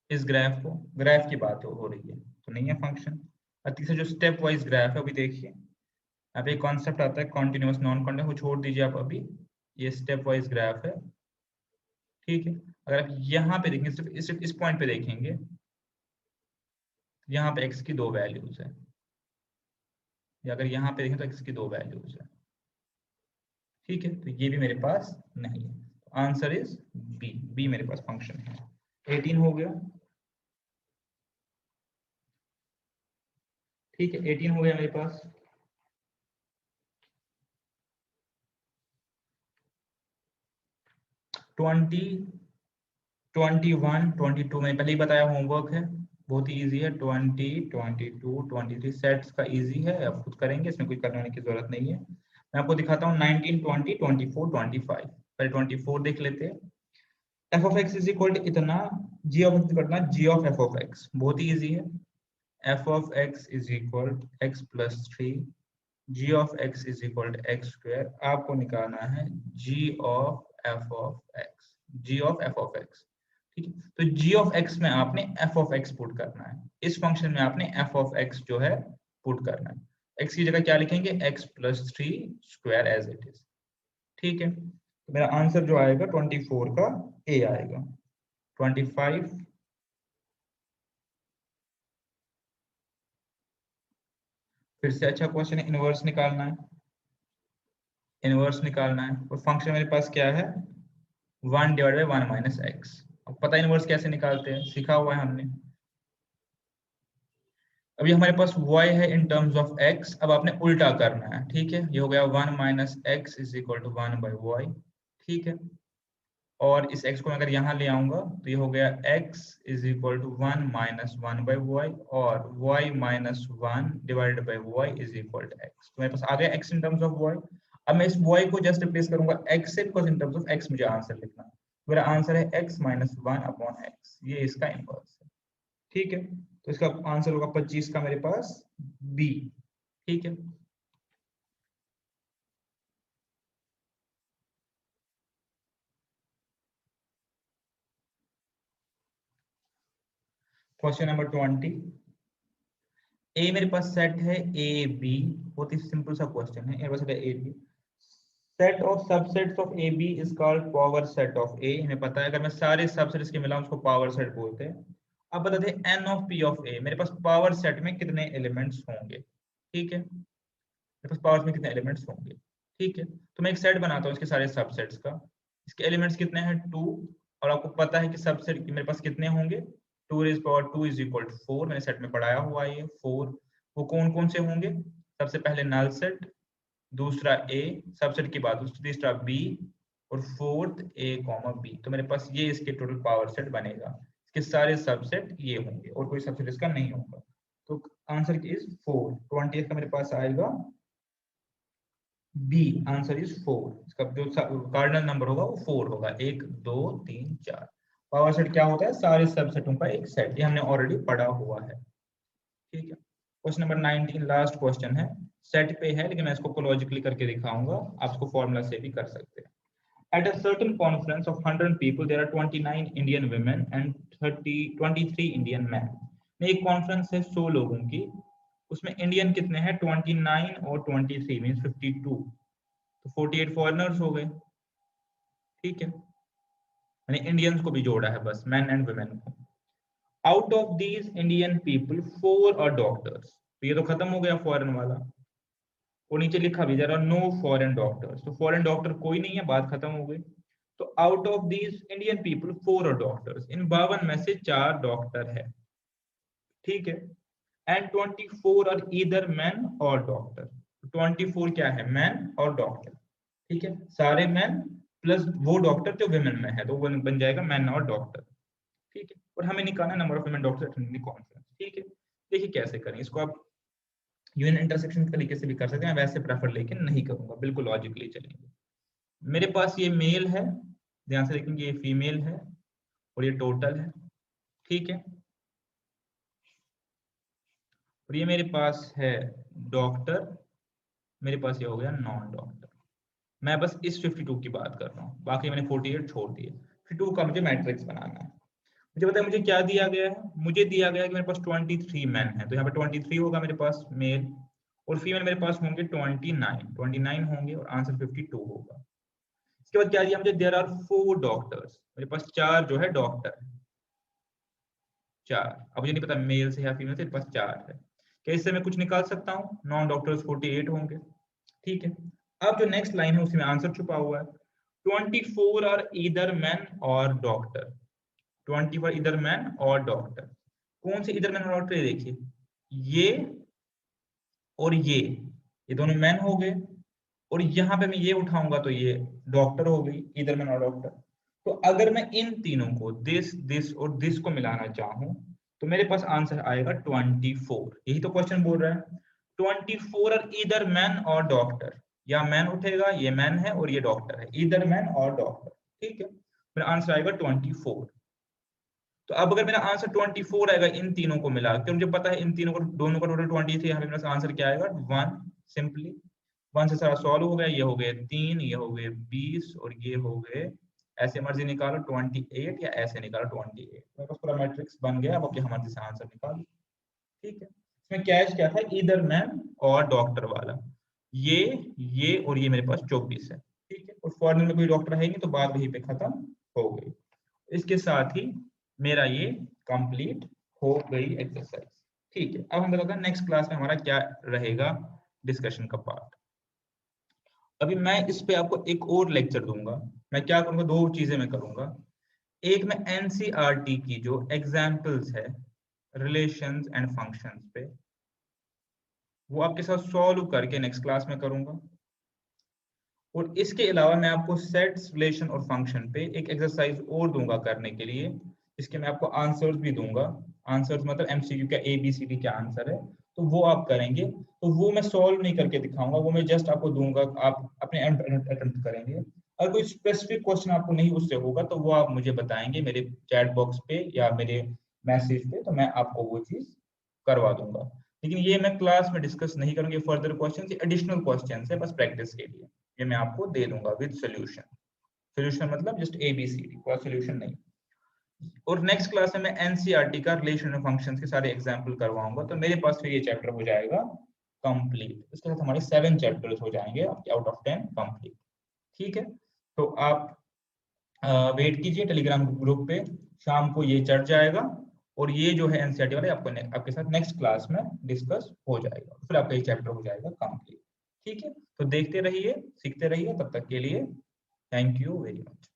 [SPEAKER 1] इस ग्राफ को, ग्राफ की बात हो रही है तो नहीं है फंक्शन। और तीसरा जो स्टेप वाइज ग्राफ है, अभी देखिए यहाँ पे कॉन्सेप्ट आता है कॉन्टिन्यूस नॉन कॉन्टिन्यूस, वो छोड़ दीजिए आप अभी, ये स्टेप वाइज ग्राफ है, ठीक है। अगर आप यहाँ पे देखेंगे, सिर्फ इस पॉइंट पे देखेंगे, यहाँ पे x की 2 वैल्यूज है, या अगर यहाँ पे देखें तो x की 2 वैल्यूज है, ठीक है। तो ये भी मेरे पास नहीं है, आंसर इज बी, बी मेरे पास फंक्शन है। 18 हो गया, ठीक है, 18 हो गया मेरे पास। ट्वेंटी 21 22 मैंने पहले ही बताया होमवर्क है, बहुत ही इजी है। 20 22 23 सेट्स का इजी है, आप खुद करेंगे, इसमें कोई करने की जरूरत नहीं है। मैं आपको दिखाता हूँ 19 20 24 25। पहले 24 देख लेते हैं। F of X is equal to इतना, जी ऑफ एक्स करना G of F of X, बहुत ही इजी है। F of X is equal X plus 3 G of X is equal to x square. आपको निकालना है G of F of X, G of F of X. ठीक है, तो जी of x में आपने एफ ऑफ एक्स पुट करना है, इस फंक्शन में आपने एफ ऑफ एक्स जो है पुट करना है। एक्स की जगह क्या लिखेंगे, x plus 3 square as it is. ठीक है, तो मेरा आंसर जो आएगा 24 का ए आएगा। 25 फिर से अच्छा क्वेश्चन है, इनवर्स निकालना है, इनवर्स निकालना है। और फंक्शन मेरे पास क्या है, 1 डिवाइड बाई 1 माइनस एक्स। अब पता है इनवर्स कैसे निकालते हैं, सीखा हुआ है हमने। अभी हमारे पास y है इन टर्म्स ऑफ x, अब आपने उल्टा करना है। ठीक है, ये हो गया 1 minus x is equal to 1 by y. ठीक है, और इस x को मैं अगर यहाँ ले आऊंगा तो ये हो गया x is equal to 1 minus 1 by y, और y minus 1 divided by y is equal to x। तो मेरे पास आ गया x in terms of y। अब मैं इस y को जस्ट रिप्लेस करूंगा x से, because in terms of x मुझे आंसर लिखना है। मेरा आंसर है x माइनस 1 अपॉन x, ये इसका इनवर्स है। ठीक है, तो इसका आंसर होगा 25 का मेरे पास बी। ठीक है, क्वेश्चन नंबर 20। ए मेरे पास सेट है ए बी, बहुत ही सिंपल सा क्वेश्चन है। मेरे पास है A B, set of subsets of A B is called power set of A. हमें पता है अगर मैं सारे सबसेट्स के मिलाऊं उसको पावर सेट बोलते हैं। अब बताते हैं एन ऑफ पी ऑफ ए, मेरे पास पावर सेट में कितने एलिमेंट्स होंगे। ठीक है, मेरे पास पावर में कितने एलिमेंट्स होंगे। ठीक है, तो मैं एक सेट बनाता हूँ इसके सारे सबसेट्स का। इसके एलिमेंट्स कितने हैं, 2। और आपको पता है कि सबसेट मेरे पास कितने होंगे, 2 raise power 2 is equal to 4। मैंने सेट में पढ़ाया हुआ है ये 4। वो कौन कौन से होंगे, सबसे पहले नल सेट, दूसरा ए सबसेट की बात, तीसरा बी, और फोर्थ ए कॉमा बी। तो मेरे पास ये इसके टोटल पावर सेट बनेगा। इसके सारे सबसेट ये होंगे और कोई सबसेट इसका नहीं होगा। तो आंसर इज 4। 20 का मेरे पास आएगा बी, आंसर इज 4। इसका जो कार्डिनल नंबर होगा वो 4 होगा, 1 2 3 4। पावर सेट क्या होता है, सारे सबसेटों का एक सेट, ये हमने ऑलरेडी पढ़ा हुआ है। ठीक है, क्वेश्चन नंबर 19 लास्ट क्वेश्चन है, सेट पे है लेकिन मैं इसको लॉजिकली करके दिखाऊंगा, आप इसको फॉर्मूला से भी कर सकते हैं। At a certain conference of 100 people, there are 29 Indian women and 23 Indian men. एक कॉन्फ्रेंस है 100 लोगों की, उसमें इंडियन कितने हैं, 29 और 23 मींस 52। तो 48 फॉरेनर्स हो गए। ठीक है, मैंने इंडियंस को भी जोड़ा है बस, मैन एंड वुमेन को। Out of these Indian people 4 are doctors. तो ये तो खत्म हो गया फॉरेन वाला, और नीचे लिखा भी there are no foreign doctors. तो फॉरेन डॉक्टर कोई नहीं है, बात खत्म हो गई। तो out of these Indian people 4 are doctors, इन 52 में से 4 डॉक्टर है। ठीक है, and 24 are either man or doctor. 24 क्या है, मैन और डॉक्टर। ठीक है, सारे मैन प्लस वो डॉक्टर जो विमेन में है, तो वो बन जाएगा मैन और डॉक्टर। ठीक है, और हमें निकालना number of women doctor attending conference. ठीक है, देखिए कैसे करें इसको। आप यूनियन इंटरसेक्शन के तरीके से भी कर सकते हैं, वैसे प्रेफर लेकिन नहीं करूंगा, बिल्कुल लॉजिकली चलेंगे। मेरे पास ये मेल है, ध्यान से देखेंगे, ये फीमेल है और ये टोटल है। ठीक है, और ये मेरे पास है डॉक्टर, मेरे पास ये हो गया नॉन डॉक्टर। मैं बस इस 52 की बात कर रहा हूँ, बाकी मैंने 48 छोड़ दिए। 52 का मुझे मैट्रिक्स बनाना है। मुझे बताया मुझे क्या दिया गया है, मुझे दिया गया है कि मेरे पास 23 मैन है, तो यहाँ पे 23 होगा मेरे पास मेल, और फीमेल मेरे पास होंगे 29 होंगे, और आंसर 52 होगा। इसके बाद क्या दिया मुझे, देयर आर 4 डॉक्टर्स, मेरे पास 4 जो है डॉक्टर है, 4। अब मुझे नहीं पता मेल से या फीमेल से, मेरे पास 4 है। क्या इससे मैं कुछ निकाल सकता हूँ, नॉन डॉक्टर्स 48 होंगे। ठीक है, अब जो नेक्स्ट लाइन है उसमें आंसर छुपा हुआ है, 24 are either man or doctor. 24 इधर मैन और डॉक्टर, कौन से इधर मैन और डॉक्टर, ये देखिए, ये और ये दोनों मैन हो गए, और यहाँ पे मैं ये उठाऊंगा तो ये डॉक्टर हो गई, इधर मैन और डॉक्टर। तो अगर मैं इन तीनों को, दिस और दिस को मिलाना चाहूं, तो मेरे पास आंसर आएगा 24। यही तो क्वेश्चन बोल रहा है, 24 और इधर मैन और डॉक्टर, या मैन उठेगा, ये मैन है और ये डॉक्टर है, इधर मैन और डॉक्टर। ठीक है, मेरा आंसर आएगा 24। तो अब अगर मेरा आंसर 24 आएगा इन तीनों को मिला के, मुझे पता है इन तीनों को दोनों का टोटल 20 थे, यहाँ पे मेरा आंसर क्या आएगा 1। सिंपली 1 से सारा सॉल्व हो गया, ये हो गए 3, ये हो गए 20 और ये हो गए, ऐसे मर्जी निकालो 28 या ऐसे निकालो 28, मेरे पास पूरा मैट्रिक्स बन गया। अब आपकी मर्जी से आंसर निकालो। ठीक है, इसमें कैश क्या था, ईदर मैन और डॉक्टर वाला, ये और ये मेरे पास 24 है। ठीक है, और फॉर्मल में कोई डॉक्टर है नहीं तो बात वहीं पे खत्म हो गई। इसके साथ ही मेरा ये कंप्लीट हो गई एक्सरसाइज। ठीक है, अब हम बताते हैं नेक्स्ट क्लास में हमारा क्या रहेगा डिस्कशन का पार्ट। अभी मैं इस पे आपको एक और लेक्चर दूंगा। मैं क्या करूंगा, दो चीजें मैं करूंगा। एक मैं एनसीईआरटी की जो एग्जाम्पल्स है रिलेशंस एंड फंक्शंस पे, वो आपके साथ सॉल्व करके नेक्स्ट क्लास में करूंगा। और इसके अलावा मैं आपको सेट्स, रिलेशन और फंक्शन पे एक एक्सरसाइज और दूंगा करने के लिए, इसके मैं आपको आंसर्स भी दूंगा। आंसर्स मतलब एमसीक्यू का ABCD क्या आंसर है, तो वो आप करेंगे। तो वो मैं सॉल्व नहीं करके दिखाऊंगा, वो मैं जस्ट आपको दूंगा, आप अपने अटेम्प्ट करेंगे। अगर कोई स्पेसिफिक क्वेश्चन आपको नहीं उससे होगा तो वो आप मुझे बताएंगे मेरे चैट बॉक्स पे या मेरे मैसेज पे, तो मैं आपको वो चीज करवा दूंगा। लेकिन ये मैं क्लास में डिस्कस नहीं करूंगी फर्दर क्वेश्चन, एडिशनल क्वेश्चन है बस प्रैक्टिस के लिए, ये मैं आपको दे दूंगा विद सोल्यूशन। सोल्यूशन मतलब जस्ट ABCD, कोई सोल्यूशन नहीं। और नेक्स्ट क्लास में मैं एनसीईआरटी का रिलेशन और फंक्शंस के सारे एग्जांपल करवाऊंगा, तो मेरे पास फिर ये चैप्टर हो जाएगा कंप्लीट। इसके साथ हमारे 7 चैप्टर्स हो जाएंगे आपके आउट ऑफ 10 कंप्लीट। ठीक है, तो आप वेट कीजिए, टेलीग्राम ग्रुप पे शाम को ये चढ़ जाएगा और ये जो है एनसीईआरटी वाले आपको आपके साथ नेक्स्ट क्लास में डिस्कस हो जाएगा, फिर आपका ये चैप्टर हो जाएगा कंप्लीट। ठीक है, तो देखते रहिए, सीखते रहिए, तब तक के लिए थैंक यू वेरी मच।